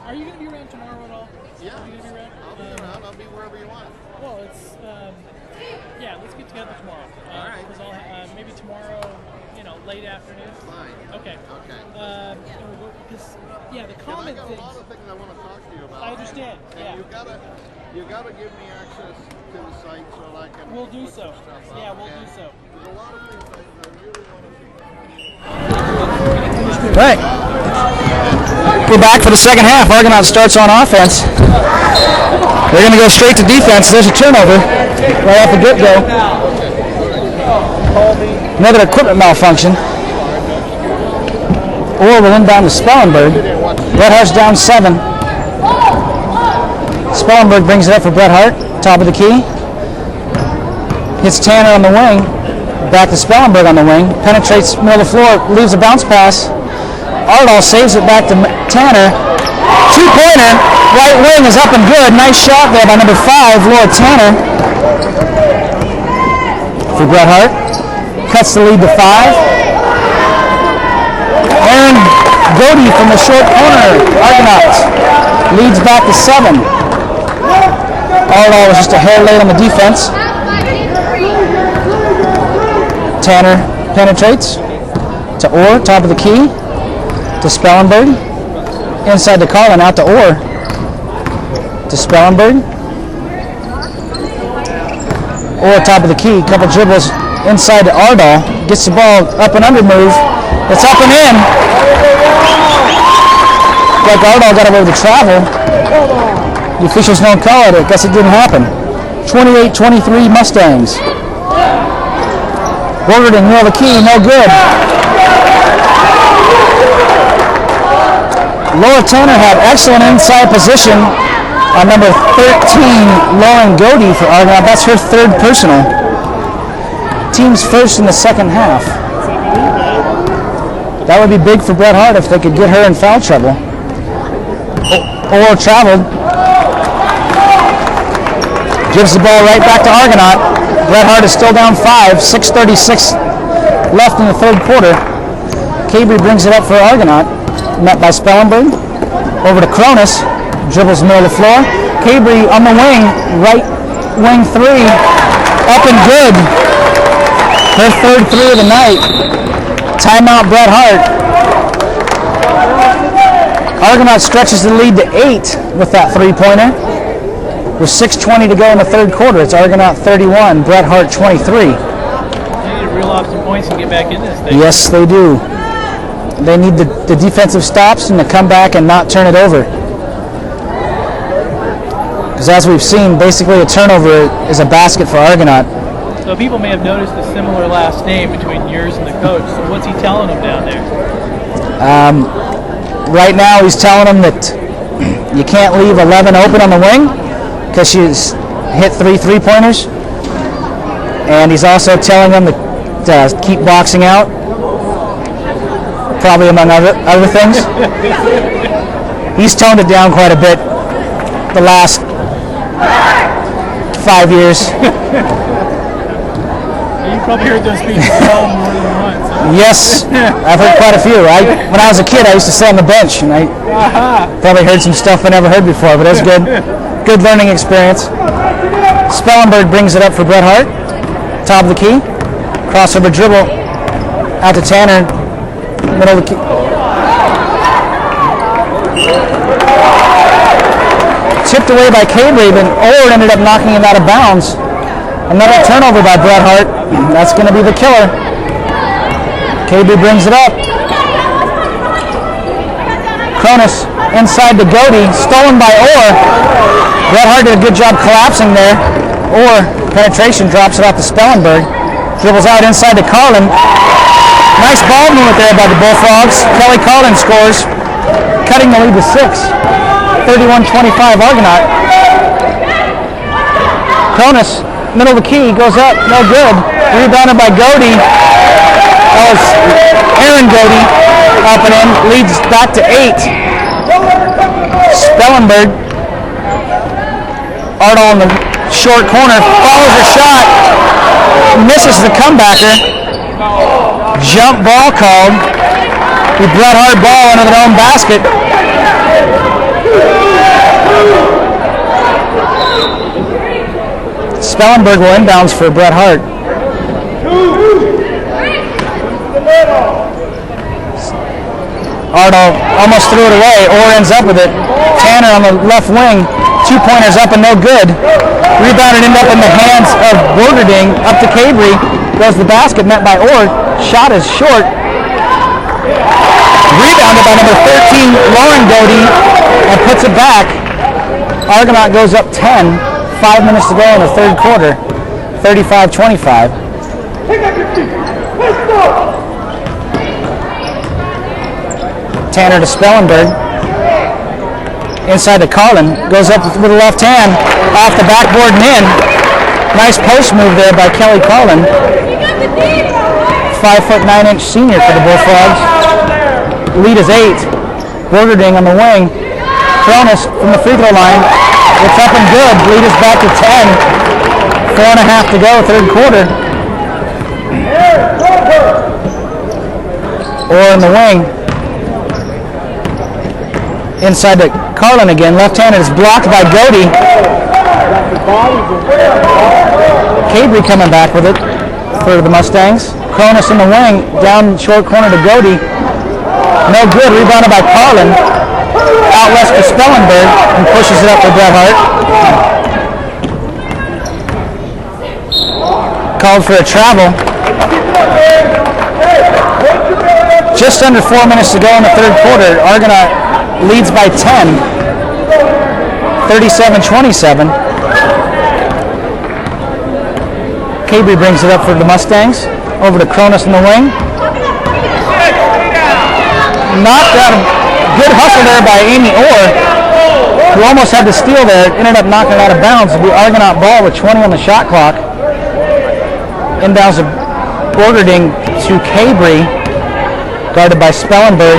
Are you going to be around tomorrow at all?
Yeah.
Are you going to be around?
I'll be around. I'll be wherever you want.
Well, it's let's get together tomorrow.
All right.
Because maybe tomorrow, late afternoon.
Fine.
Okay. Because the comment
I got
things.
a lot of things I want to talk to you about.
I understand.
And you gotta give me access to the site so I can.
We'll do
put
so.
some stuff up.
Yeah, we'll do so.
There's a lot of things I really want to see.
Right. We're back for the second half. Argonaut starts on offense. They're going to go straight to defense. There's a turnover right off the get-go. Another equipment malfunction. Or will inbound to Spellenberg. Bret Hart's down 7. Spellenberg brings it up for Bret Hart. Top of the key. Hits Tanner on the wing. Back to Spellenberg on the wing. Penetrates middle of the floor. Leaves a bounce pass. Ardall saves it back to Tanner. Two-pointer. Right wing is up and good. Nice shot there by number 5, Laura Tanner. For Bret Hart. Cuts the lead to 5. Aaron Godey from the short corner. Argonauts. Leads back to 7. Ardall was just a hair late on the defense. Tanner penetrates to Orr, top of the key, to Spellenberg, inside to Carlin, out to Orr, to Spellenberg, Orr, top of the key, couple dribbles inside to Ardall, gets the ball up and under move, it's up and in, like Ardall got away with the travel, the officials don't call it, I guess it didn't happen. 28-23 Mustangs. Bordered in middle of the key, no good. Laura Tanner had excellent inside position on number 13, Lauren Godey for Argonaut. That's her 3rd personal. Team's first in the second half. That would be big for Bret Hart if they could get her in foul trouble. Or traveled. Gives the ball right back to Argonaut. Bret Hart is still down 5, 6:36 left in the 3rd quarter. Cabry brings it up for Argonaut, met by Spellenberg. Over to Cronus, dribbles the middle of the floor. Cabry on the wing, right wing 3, up and good. Her 3rd 3 of the night. Timeout Bret Hart. Argonaut stretches the lead to 8 with that 3-pointer. With 6:20 to go in the 3rd quarter, it's Argonaut 31, Bret Hart 23.
reel off some points and get back in this thing.
Yes, they do. They need the defensive stops and to come back and not turn it over. Because as we've seen, basically a turnover is a basket for Argonaut.
So people may have noticed a similar last name between yours and the coach. So what's he telling them down there?
Right now he's telling them that you can't leave 11 open on the wing because she's hit 3 3-pointers. And he's also telling them to keep boxing out, probably among other things. He's toned it down quite a bit the last 5 years.
You probably heard those speeches more than once. Huh?
Yes, I've heard quite a few. When I was a kid, I used to sit on the bench, and I probably heard some stuff I never heard before, but it was good. Good learning experience. Spellenberg brings it up for Bret Hart. Top of the key. Crossover dribble out to Tanner. Middle of the key. Tipped away by Cabry, but Orr ended up knocking it out of bounds. Another turnover by Bret Hart. That's going to be the killer. Cabry brings it up. Cronus inside to Godey. Stolen by Orr. Bret Hart did a good job collapsing there. Orr, penetration, drops it off to Spellenberg. Dribbles out inside to Carlin. Nice ball movement there by the Bullfrogs. Kelly Carlin scores, cutting the lead to 6. 31-25 Argonaut. Cronus, middle of the key, goes up, no good. Rebounded by Godey. That was Aaron Godey up and in, leads back to 8. Spellenberg. Ardall in the short corner, follows her shot, misses the comebacker. Jump ball called. The Bret Hart ball into their own basket. Spellenberg will inbounds for Bret Hart. Ardall almost threw it away, or ends up with it. Tanner on the left wing, 2-pointers up and no good. Rebounded ended up in the hands of Borgerding, up to Cabry. Goes the basket, met by Orr. Shot is short. Rebounded by number 13, Lauren Godey, and puts it back. Argonaut goes up 10. 5 minutes to go in the third quarter. 35-25. Tanner to Spellenberg. Inside to Carlin. Goes up with the left hand. Off the backboard and in. Nice post move there by Kelly Carlin. 5'9" senior for the Bullfrogs. Lead is 8. Borgerding on the wing. Cronus from the free throw line. It's up and good. Lead is back to 10. 4.5 to go, third quarter. Orr in the wing. Inside to Carlin again. Left-handed is blocked by Godey. Cabry coming back with it for the Mustangs. Cronus in the wing. Down short corner to Godey. No good. Rebounded by Carlin. Out west to Spellenberg, and pushes it up for Bret Hart. Called for a travel. Just under 4 minutes to go in the third quarter. Argonaut leads by 10. 37-27. Cabry brings it up for the Mustangs. Over to Cronus in the wing. Knocked out. Good hustle there by Amy Orr, who almost had the steal there. Ended up knocking it out of bounds. It'll be Argonaut ball with 20 on the shot clock. Inbounds of Borgerding to Cabry, guarded by Spellenberg.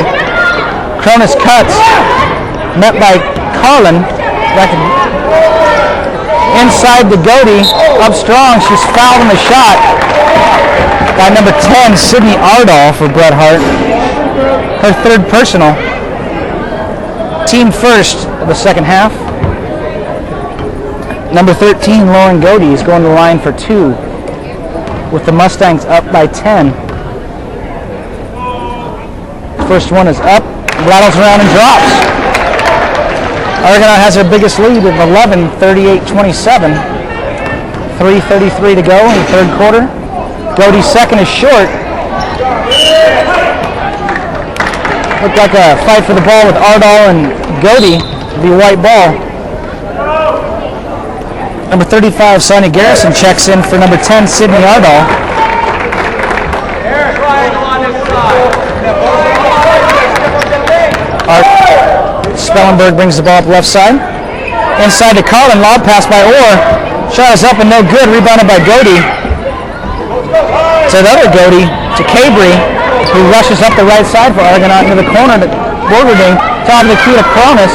Cronus cuts, met by Carlin. Inside to Godey, up strong. She's fouled in the shot by number 10, Sydney Ardall for Bret Hart. Her third personal. Team first of the second half. Number 13, Lauren Godey, is going to the line for 2, with the Mustangs up by 10. First one is up, rattles around and drops. Argonaut has their biggest lead of 11, 38-27. 3:33 to go in the third quarter. Godey's second is short. Looked like a fight for the ball with Ardall and Godey. It'll be a white ball. Number 35, Sonny Garrison, checks in for number 10, Sydney Ardall. Spellenberg brings the ball up left side. Inside to Carlin, lob pass by Orr. Shot is up and no good, rebounded by Godey. To the other Godey, to Cabry, who rushes up the right side for Argonaut into the corner to Borgerding. Top of the key to Cronus.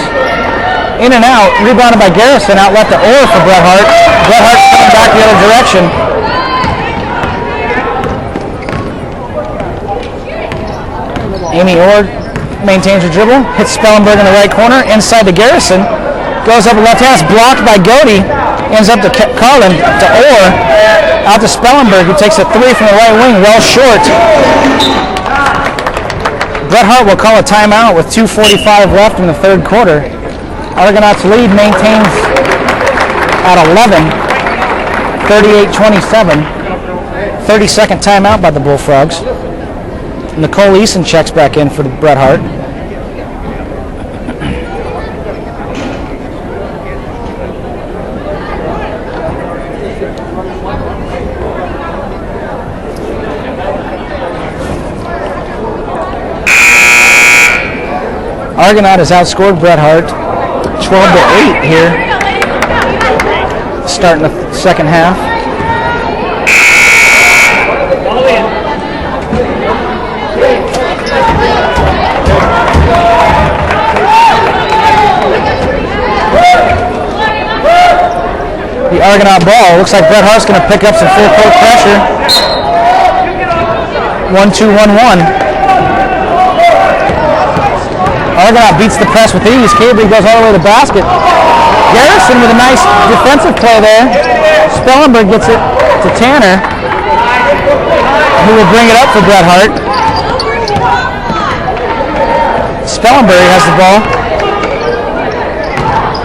In and out, rebounded by Garrison, out left to Orr for Bret Hart. Bret Hart's coming back the other direction. Amy Orr maintains her dribble, hits Spellenberg in the right corner, inside to Garrison. Goes up a left hand, blocked by Godey, ends up to Carlin, to Orr, out to Spellenberg, who takes a three from the right wing, well short. Bret Hart will call a timeout with 2:45 left in the third quarter. Argonauts lead maintains at 11, 38-27. 30-second timeout by the Bullfrogs. Nicole Eason checks back in for Bret Hart. Argonaut has outscored Bret Hart 12-8 here, starting the second half. The Argonaut ball. Looks like Bret Hart's going to pick up some full court pressure. 1-2-1-1. Argonaut beats the press with ease. Cabry goes all the way to the basket. Garrison with a nice defensive play there. Spellenberg gets it to Tanner, who will bring it up for Bret Hart. Spellenberg has the ball.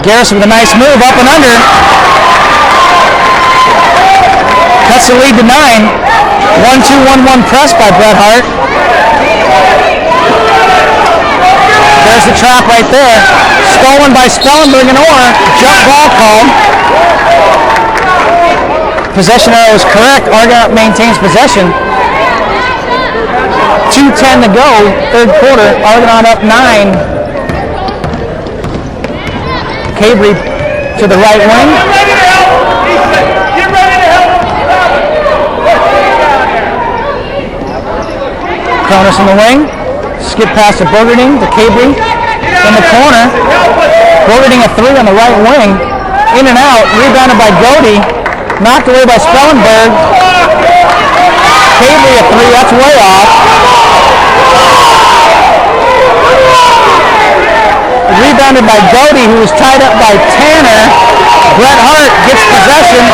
Garrison with a nice move, up and under. Cuts the lead to 9. 1-2-1-1 press by Bret Hart. There's the trap right there. Stolen by Spellenberg and Orr. Jump ball called. Possession arrow is correct. Argonaut maintains possession. 2:10 to go, third quarter. Argonaut up 9. Cabry to the right wing. Cronus in the wing. Skip pass to Borgerding, to Cabry in the corner. Borgerding a three on the right wing. In and out, rebounded by Godey. Knocked away by Spellenberg. Cabry a three, that's way off. Rebounded by Godey, who was tied up by Tanner. Bret Hart gets possession.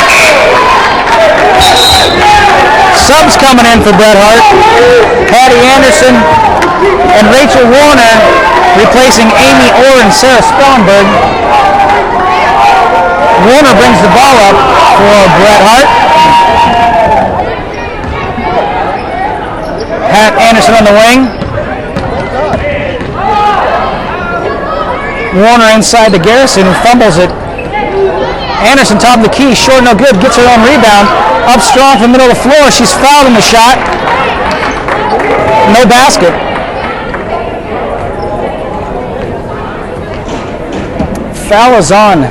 Subs coming in for Bret Hart. Patty Anderson and Rachel Warner replacing Amy Orr and Sarah Spellenberg. Warner brings the ball up for Bret Hart. Pat Anderson on the wing. Warner inside to Garrison, who fumbles it. Anderson top of the key, short no good, gets her own rebound. Up strong from the middle of the floor. She's fouled in the shot. No basket. Foul is on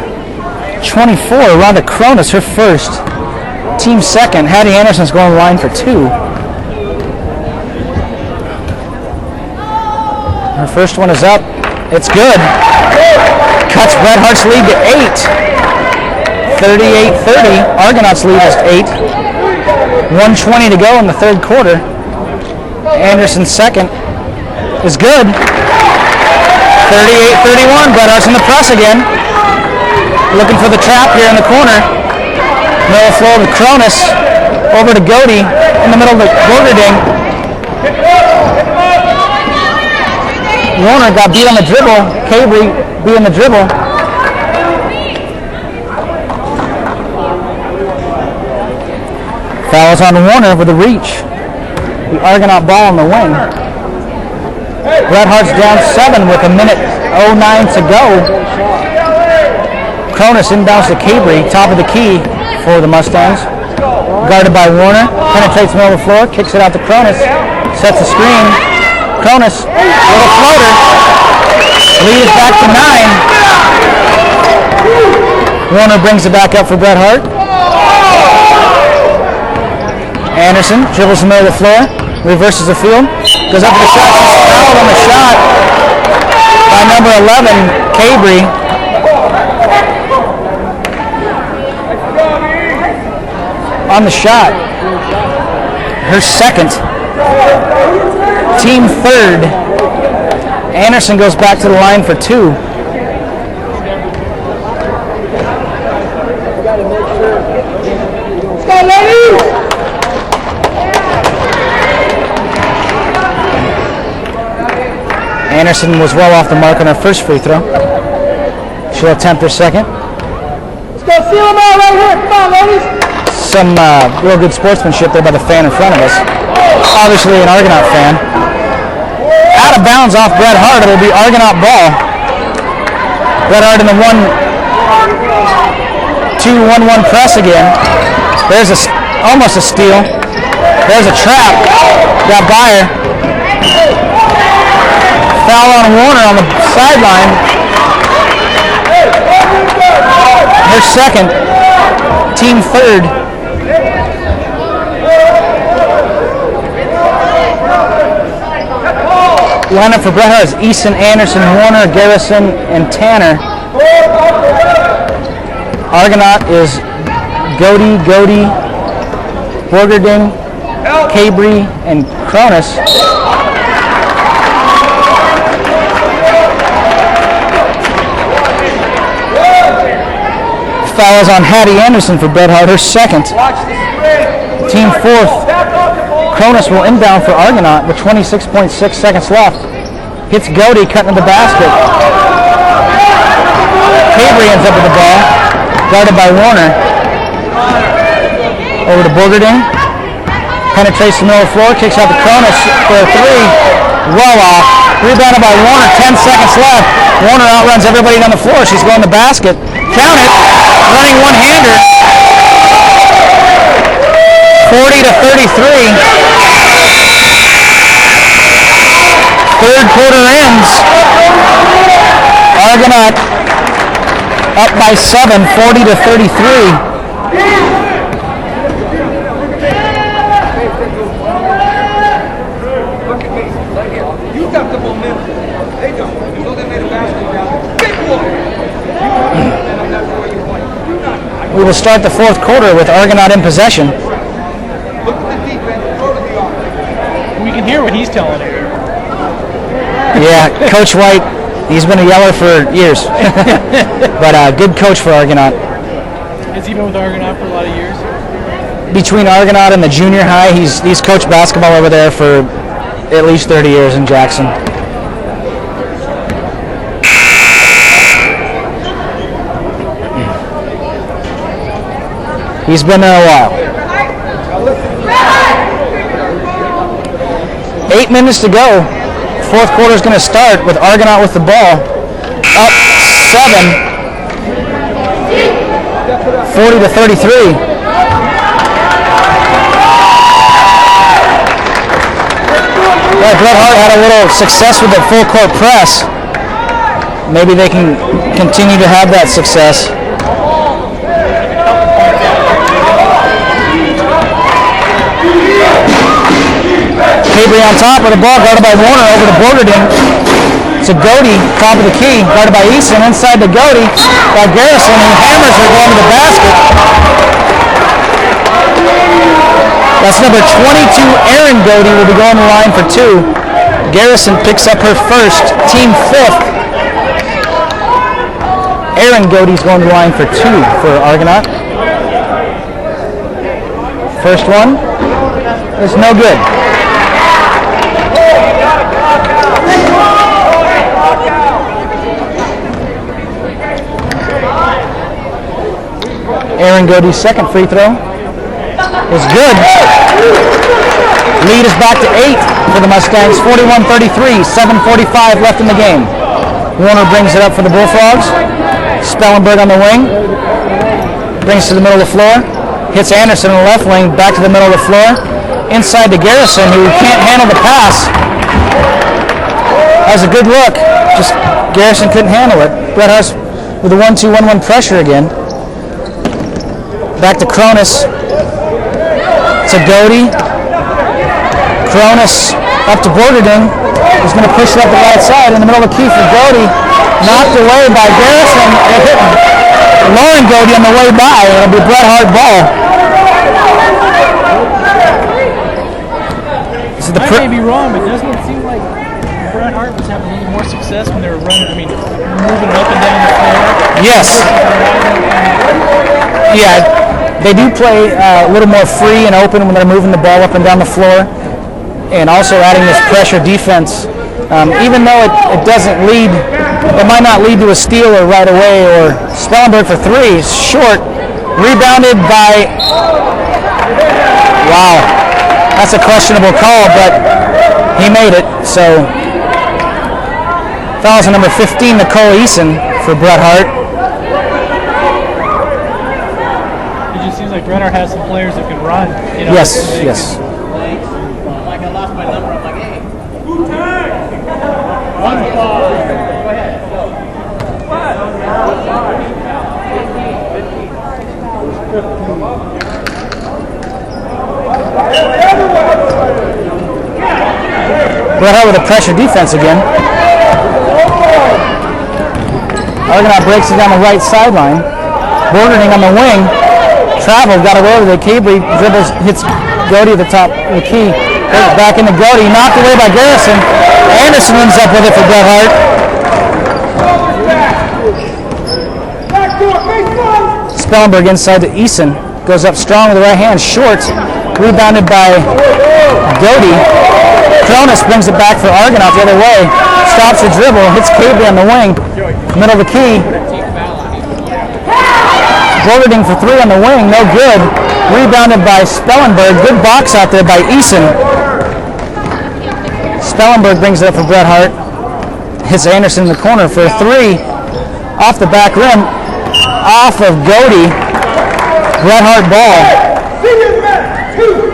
24. Rhonda Cronus, her first. Team second. Hattie Anderson's going to the line for 2. Her first one is up. It's good. Cuts Bret Hart's lead to 8. 38-30. Argonauts lead is 8. 1:20 to go in the third quarter. Anderson's second is good. 38-31. Bret Hart's in the press again. Looking for the trap here in the corner. Middle floor with Cronus. Over to Godey in the middle of the Borgerding. Warner got beat on the dribble. Cabry beat on the dribble. Fouls on Warner with a reach. The Argonaut ball on the wing. Bret Hart's down 7 with 1:09 to go. Cronus inbounds to Cabry, top of the key for the Mustangs. Guarded by Warner, penetrates middle of the floor, kicks it out to Cronus, sets a screen. Cronus with a floater. Lead is back to 9. Warner brings it back up for Bret Hart. Anderson dribbles the middle of the floor, reverses the field, goes up to the shot. She's fouled on the shot by number 11, Cabry. On the shot, her second, team third. Anderson goes back to the line for 2. Anderson was well off the mark on her first free throw. She'll attempt her second.
Let's go seal them out right here. Come on, ladies.
Some real good sportsmanship there by the fan in front of us. Obviously an Argonaut fan. Out of bounds off Bret Hart. It'll be Argonaut ball. Bret Hart in the 1-2-1-1 press again. There's almost a steal. There's a trap. Got by her. Foul on Warner on the sideline. Her second. Team third. Lineup for Bret Hart is Easton, Anderson, Warner, Garrison, and Tanner. Argonaut is Godey, Borgerding, Cabry, and Cronus. Fouls on Hattie Anderson for Bret Hart, her second. Team fourth. Cronus will inbound for Argonaut with 26.6 seconds left. Hits Godey, cutting to the basket. Cabry ends up with the ball, guarded by Warner. Over to Borgerding. Penetrates the middle of the floor, kicks out to Cronus for a 3. Well off. Rebounded by Warner, 10 seconds left. Warner outruns everybody on the floor. She's going to the basket. Count it. Running one-hander. 40-33. Third quarter ends. Argonaut up by 7, 40-33.
You got the momentum. They don't. You know they made a basket down. Big one.
We will start the fourth quarter with Argonaut in possession.
Look at the defense. Go to the offense.
We can hear what he's telling you.
Yeah, Coach White, he's been a yeller for years. But good coach for Argonaut.
Has he been with Argonaut for a lot of years?
Between Argonaut and the junior high, he's coached basketball over there for at least 30 years in Jackson. He's been there a while. 8 minutes to go. Fourth quarter is going to start with Argonaut with the ball. Up 7. 40-33. Well, Bret Hart had a little success with the full court press. Maybe they can continue to have that success. Cabry on top with the ball, guarded by Warner over to Borgerding. To Godey, top of the key, guarded by Easton, inside to Godey by Garrison, who hammers her going to the basket. That's number 22, Aaron Godey, will be going to the line for 2. Garrison picks up her first, team 5th. Aaron Godey's going to the line for 2 for Argonaut. First one is no good. Aaron Godey's second free throw. was good. Lead is back to 8 for the Mustangs, 41-33, 7:45 left in the game. Warner brings it up for the Bullfrogs. Spellenberg on the wing. Brings to the middle of the floor. Hits Anderson on the left wing, back to the middle of the floor. Inside to Garrison, who can't handle the pass. That was a good look. Just Garrison couldn't handle it. Bret Hart with a 1-2-1-1 pressure again. Back to Cronus. To Doty. Cronus up to Borderding. He's going to push it up the right side in the middle of the key for Doty. Knocked away by Garrison. It hit Lauren Doty on the way by. It'll be Bret Hart ball.
I may be wrong, but doesn't it seem like Bret Hart was having a little more success when they were running, moving up and down the floor?
Yes. Yeah, they do play a little more free and open when they're moving the ball up and down the floor, and also adding this pressure defense. Even though it doesn't lead, it might not lead to a steal or right away, or Spellenberg for 3, short, rebounded by, wow, that's a questionable call, but he made it. So fouls on number 15, Nicole Eason for Bret Hart.
It just seems like Bret Hart has some players that can run.
Yes, yes.
Like I lost my number, I'm like, hey.
One ball. Go ahead.
Bret Hart with a pressure defense again. Argonaut breaks it down the right sideline. Bordering on the wing. Travel, got away with it. Cabry dribbles, hits Doty at the top of the key. Goes back into Doty, knocked away by Garrison. Anderson ends up with it for Bret Hart. Spellenberg inside to Eason. Goes up strong with the right hand, short. Rebounded by Doty. Cronus brings it back for Argonaut the other way. Stops the dribble, hits Cabry on the wing. Middle of the key. Borderding for 3 on the wing, no good. Rebounded by Spellenberg. Good box out there by Eason. Spellenberg brings it up for Bret Hart. Hits Anderson in the corner for 3. Off the back rim. Off of Doty. Bret Hart ball.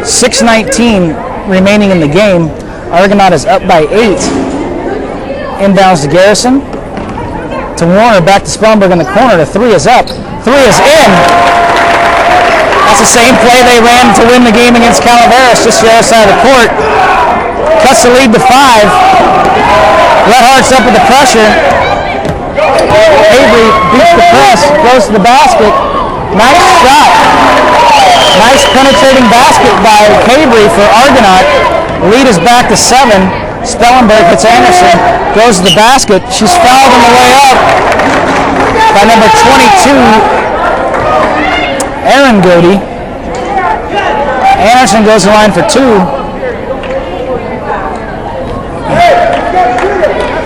6:19 remaining in the game. Argonaut is up by 8. Inbounds to Garrison. To Warner, back to Spellenberg in the corner. The 3 is up. 3 is in. That's the same play they ran to win the game against Calaveras, just the other side of the court. Cuts the lead to 5. Bret Hart's up with the pressure. Avery beats the press, goes to the basket. Nice shot. Nice penetrating basket by Cabry for Argonaut. Lead is back to 7. Spellenberg hits Anderson, goes to the basket. She's fouled on the way up by number 22, Aaron Doty. Anderson goes to the line for 2.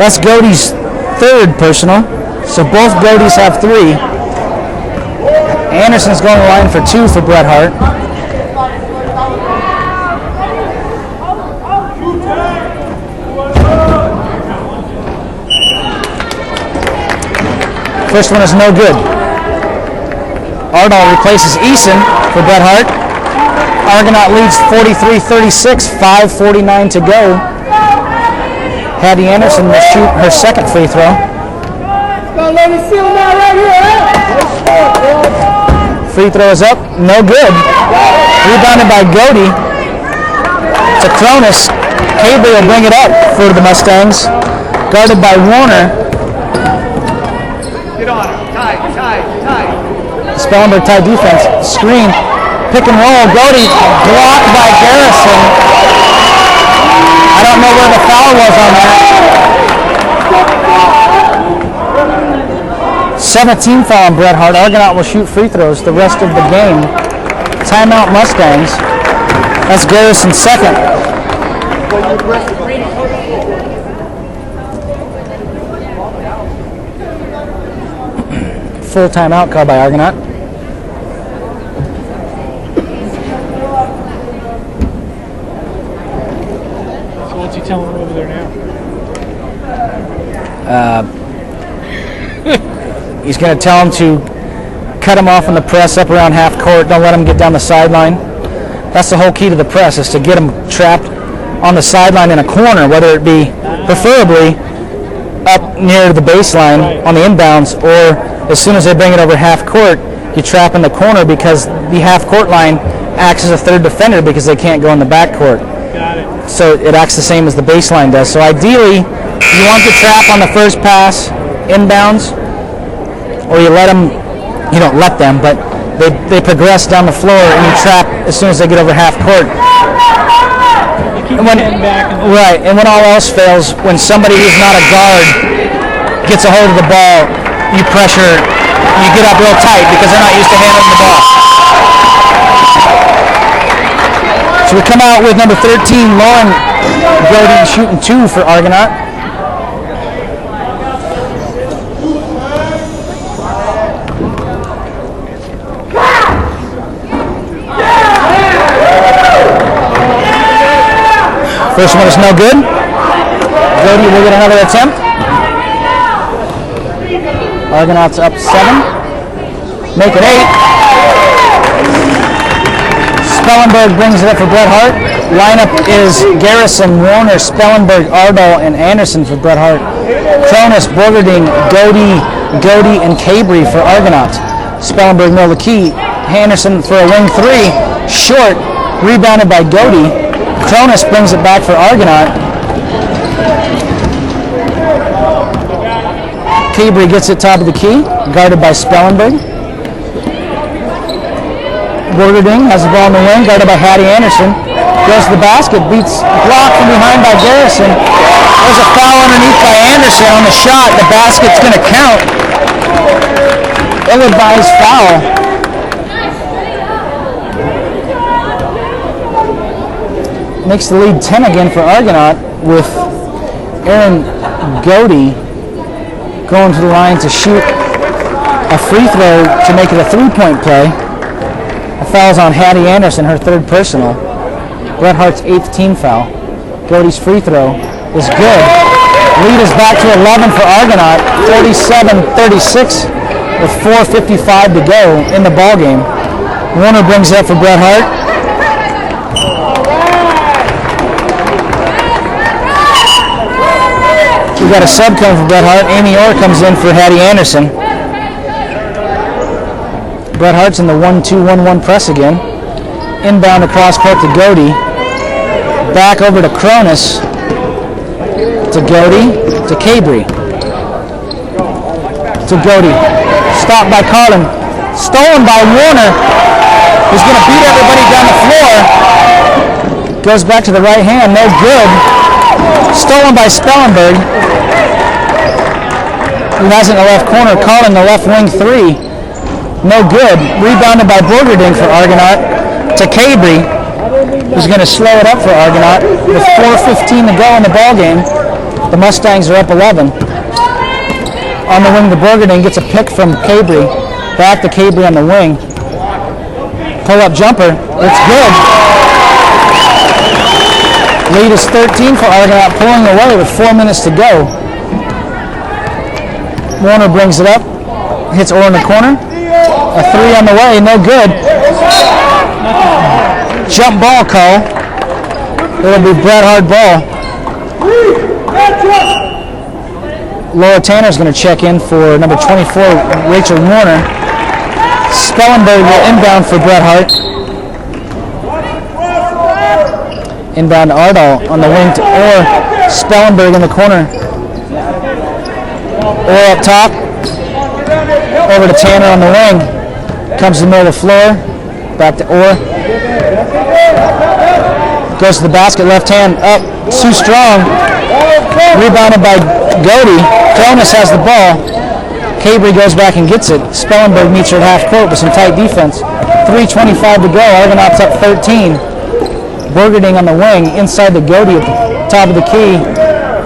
That's Doty's 3rd personal, so both Dotys have 3. Anderson's going to the line for 2 for Bret Hart. First one is no good. Arnold replaces Eason for Bret Hart. Argonaut leads 43-36, 5:49 to go. Hattie Anderson will shoot her second free throw. Free throw is up, no good. Rebounded by Doty. To Cronus. Cabry will bring it up for the Mustangs. Guarded by Warner.
Get on it. Tight.
Spellenberg tight defense. Screen. Pick and roll. Doty blocked by Garrison. I don't know where the foul was on that. 17 foul on Bret Hart. Argonaut will shoot free throws the rest of the game. Timeout Mustangs. That's Garrison's second. Full timeout called by Argonaut. He's going to tell him to cut him off on the press up around half court. Don't let him get down the sideline. That's the whole key to the press, is to get him trapped on the sideline in a corner, whether it be preferably up near the baseline on the inbounds, or as soon as they bring it over half court, you trap in the corner, because the half court line acts as a third defender because they can't go in the back court.
Got it.
So it acts the same as the baseline does. So ideally, you want the trap on the first pass, inbounds, or you let them, you don't let them, but they progress down the floor and you trap as soon as they get over half court. And when, right, and when all else fails, when somebody who's not a guard gets a hold of the ball, you pressure, you get up real tight because they're not used to handling the ball. So we come out with number 13, Lauren Brody, shooting 2 for Argonaut. First one is no good. Brody will get another attempt. Argonauts up 7. Make it 8. Spellenberg brings it up for Bret Hart. Lineup is Garrison, Warner, Spellenberg, Ardall, and Anderson for Bret Hart. Cronus, Borgerding, Godey, and Cabry for Argonauts. Spellenberg, middle of the key. Anderson for a wing 3. Short, rebounded by Godey. Cronus brings it back for Argonaut. Cabry gets it top of the key, guarded by Spellenberg. Borgerding has the ball in the wing, guarded by Hattie Anderson. Goes to the basket, beats blocked from behind by Garrison. There's a foul underneath by Anderson on the shot. The basket's going to count. Ill-advised foul. Makes the lead 10 again for Argonaut, with Aaron Godey going to the line to shoot a free throw to make it a 3-point play. The foul's on Hattie Anderson, her 3rd personal. Bret Hart's 8th team foul. Godey's free throw is good. Lead is back to 11 for Argonaut, 47-36 with 4:55 to go in the ball game. Warner brings it up for Bret Hart. We've got a sub coming for Bret Hart. Amy Orr comes in for Hattie Anderson. Bret Hart's in the 1-2-1-1 press again. Inbound across court to Godey. Back over to Cronus. To Godey. To Cabry. To Godey. Stopped by Carlin. Stolen by Warner, who's going to beat everybody down the floor. Goes back to the right hand. No good. Stolen by Spellenberg, who has it in the left corner. Carlin, the left wing 3. No good. Rebounded by Borgerding for Argonaut to Cabry, who's going to slow it up for Argonaut. With 4:15 to go in the ball game, the Mustangs are up 11. On the wing to Borgerding, gets a pick from Cabry. Back to Cabry on the wing. Pull-up jumper. It's good. Lead is 13 for Argonaut, pulling away with 4 minutes to go. Warner brings it up. Hits Orr in the corner. A 3 on the way, no good. Jump ball call. It'll be Bret Hart ball. Laura Tanner's going to check in for number 24, Rachel Warner. Spellenberg will inbound for Bret Hart. Inbound to Ardall on the wing to Orr. Spellenberg in the corner. Orr up top. Over to Tanner on the wing. Comes to the middle of the floor. Back to Orr. Goes to the basket, left hand up. Too strong. Rebounded by Godey. Cronus has the ball. Cabry goes back and gets it. Spellenberg meets her at half court with some tight defense. 3:25 to go. Argonauts up 13. Borgerding on the wing, inside the Godey at the top of the key.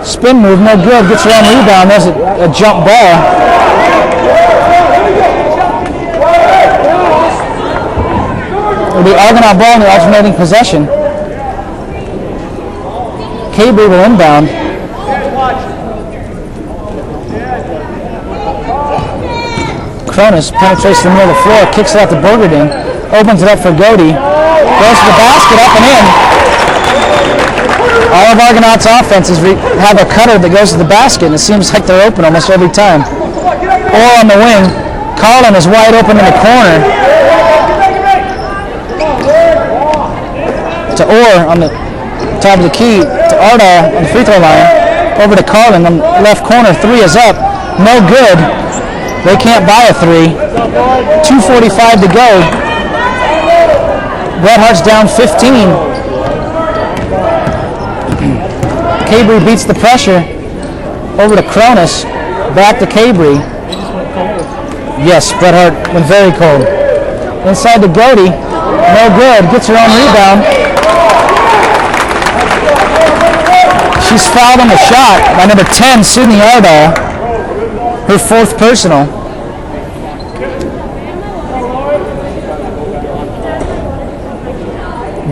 Spin move, no good. Gets her own rebound. There's a jump ball. It'll be Argonaut ball in the alternating possession. Cabry will inbound. Cronus penetrates the middle of the floor, kicks it out to Burgerding, opens it up for Godey, goes to the basket, up and in. All of Argonaut's offenses have a cutter that goes to the basket, and it seems like they're open almost every time. Orr on the wing. Carlin is wide open in the corner. To Orr on the top of the key. To Ardahl on the free throw line. Over to Carlin on the left corner. 3 is up. No good. They can't buy a 3. 2:45 to go. Bret Hart's down 15. Cabry beats the pressure. Over to Cronus. Back to Cabry. Yes, Bret Hart went very cold. Inside to Godey. No good. Gets her own rebound. She's fouled on the shot by number 10, Sydney Ardahl. Her 4th personal.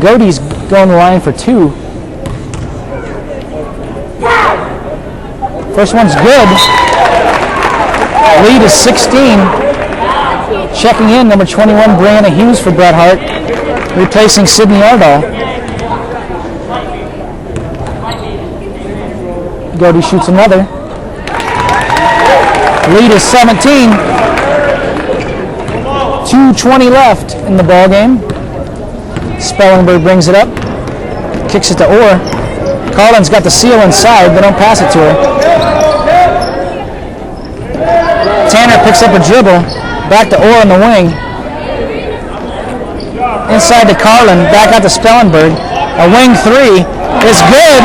Godey's going the line for 2. First one's good. Lead is 16. Checking in, number 21, Brianna Hughes for Bret Hart, replacing Sydney Ardahl. Godey shoots another. Lead is 17. 2:20 left in the ball game. Spellenberg brings it up. Kicks it to Orr. Carlin's got the seal inside. They don't pass it to her. Tanner picks up a dribble. Back to Orr on the wing. Inside to Carlin. Back out to Spellenberg. A wing 3 is good.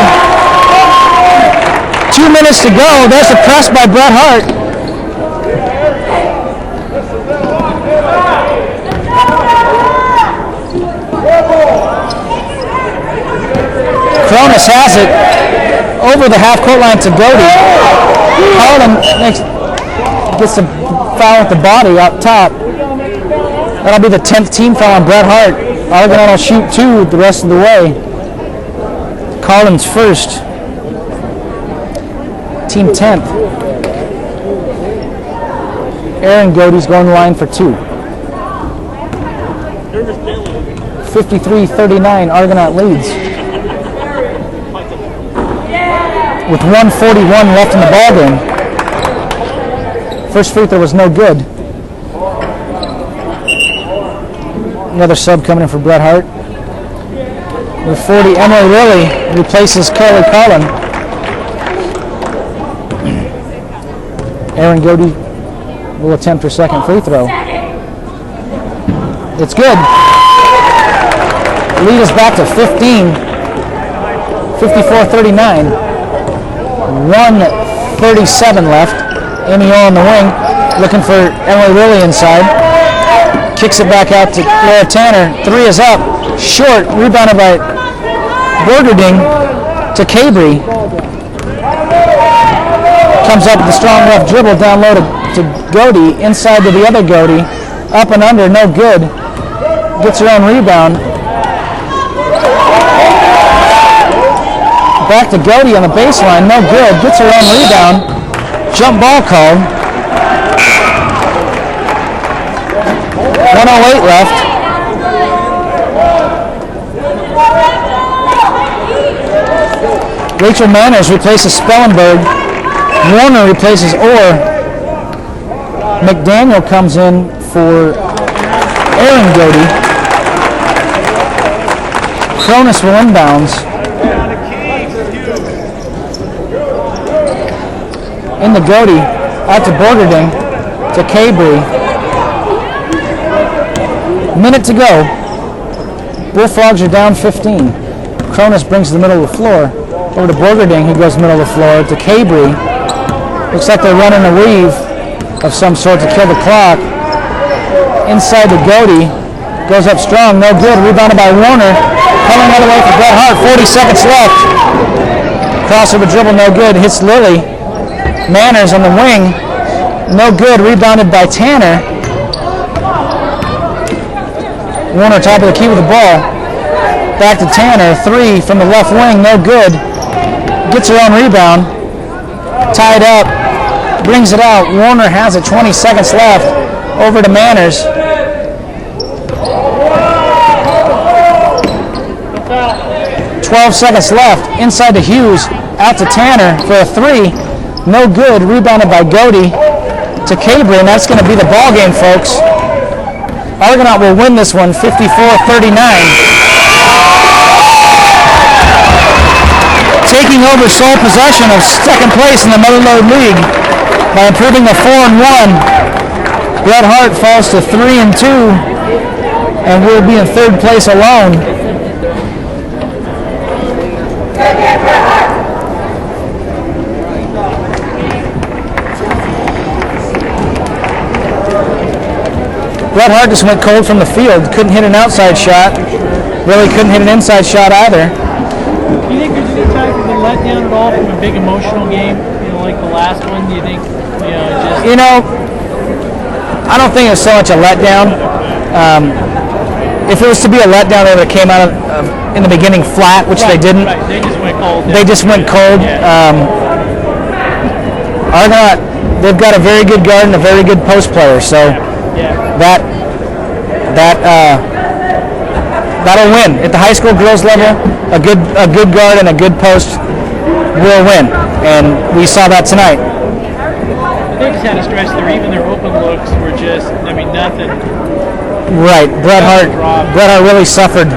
2 minutes to go. There's the press by Bret Hart. Cronus has it over the half-court line to Godey. Carlin gets the foul at the body up top. That'll be the 10th team foul on Bret Hart. Argonaut will shoot 2 the rest of the way. Carlin's first. Team 10th. Aaron Godey's going the line for 2. 53-39, Argonaut leads. With 1:41 left in the ballgame. First free throw was no good. Another sub coming in for Bret Hart. With 40, Emily Lilly replaces Kelly Carlin. Aaron Godey will attempt her second free throw. It's good. Lead is back to 15. 54-39. 1:37 left. Amy Orr on the wing, looking for Emily Lilly inside. Kicks it back out to Laura Tanner. 3 is up. Short. Rebounded by Burgerding to Cabry. Comes up with a strong left dribble down low to Godey. Inside to the other Godey. Up and under. No good. Gets her own rebound. Back to Godey on the baseline. No good. Gets her own rebound. Jump ball called. 1:08 left. Rachel Manners replaces Spellenberg. Warner replaces Orr. McDaniel comes in for Aaron Godey. Cronus will inbounds. In the Godey, out to Burgerding, to Cabry. Minute to go. Bullfrogs are down 15. Cronus brings to the middle of the floor. Over to Burgerding, who goes middle of the floor, to Cabry. Looks like they're running a weave of some sort to kill the clock. Inside to Godey. Goes up strong, no good. Rebounded by Warner. Coming all the way for Bret Hart. 40 seconds left. Crossover dribble, no good. Hits Lilly. Manners on the wing. No good. Rebounded by Tanner. Warner top of the key with the ball. Back to Tanner. 3 from the left wing. No good. Gets her own rebound. Tied up. Brings it out. Warner has it. 20 seconds left. over to Manners. 12 seconds left. Inside to Hughes. Out to Tanner for a three. No good. Rebounded by Godey to Cabry, and that's going to be the ball game, folks. Argonaut will win this one 54-39. Taking over sole possession of second place in the Mother Lode League by improving to 4-1. Bret Hart falls to 3-2 and will be in third place alone. Bret Hart just went cold from the field. Couldn't hit an outside shot. Really couldn't hit an inside shot either.
Do you think there's any type of a letdown at all from a big emotional game, like the last one? Do you think, just...
I don't think it's so much a letdown. If it was to be a letdown, they would have came out in the beginning flat, which they didn't.
Right. They just went cold.
They just went cold.
Yeah.
Argonaut, they've got a very good guard and a very good post player, so that'll win. At the high school girls level, a good guard and a good post will win, and we saw that tonight.
They just had a stretch there. Even their open looks were just, nothing.
Right. Bret Hart really suffered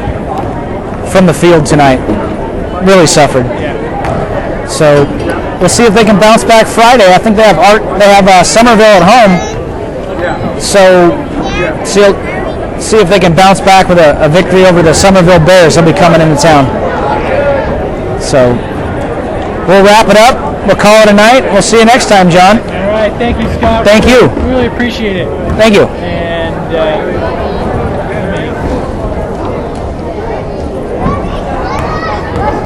from the field tonight. Really suffered.
Yeah.
So we'll see if they can bounce back Friday. I think they have Somerville at home. So see if they can bounce back with a victory over the Somerville Bears. They'll be coming into town. So we'll wrap it up. We'll call it a night. We'll see you next time, John.
All right. Thank you, Scott.
Thank you.
Really appreciate it.
Thank you.
And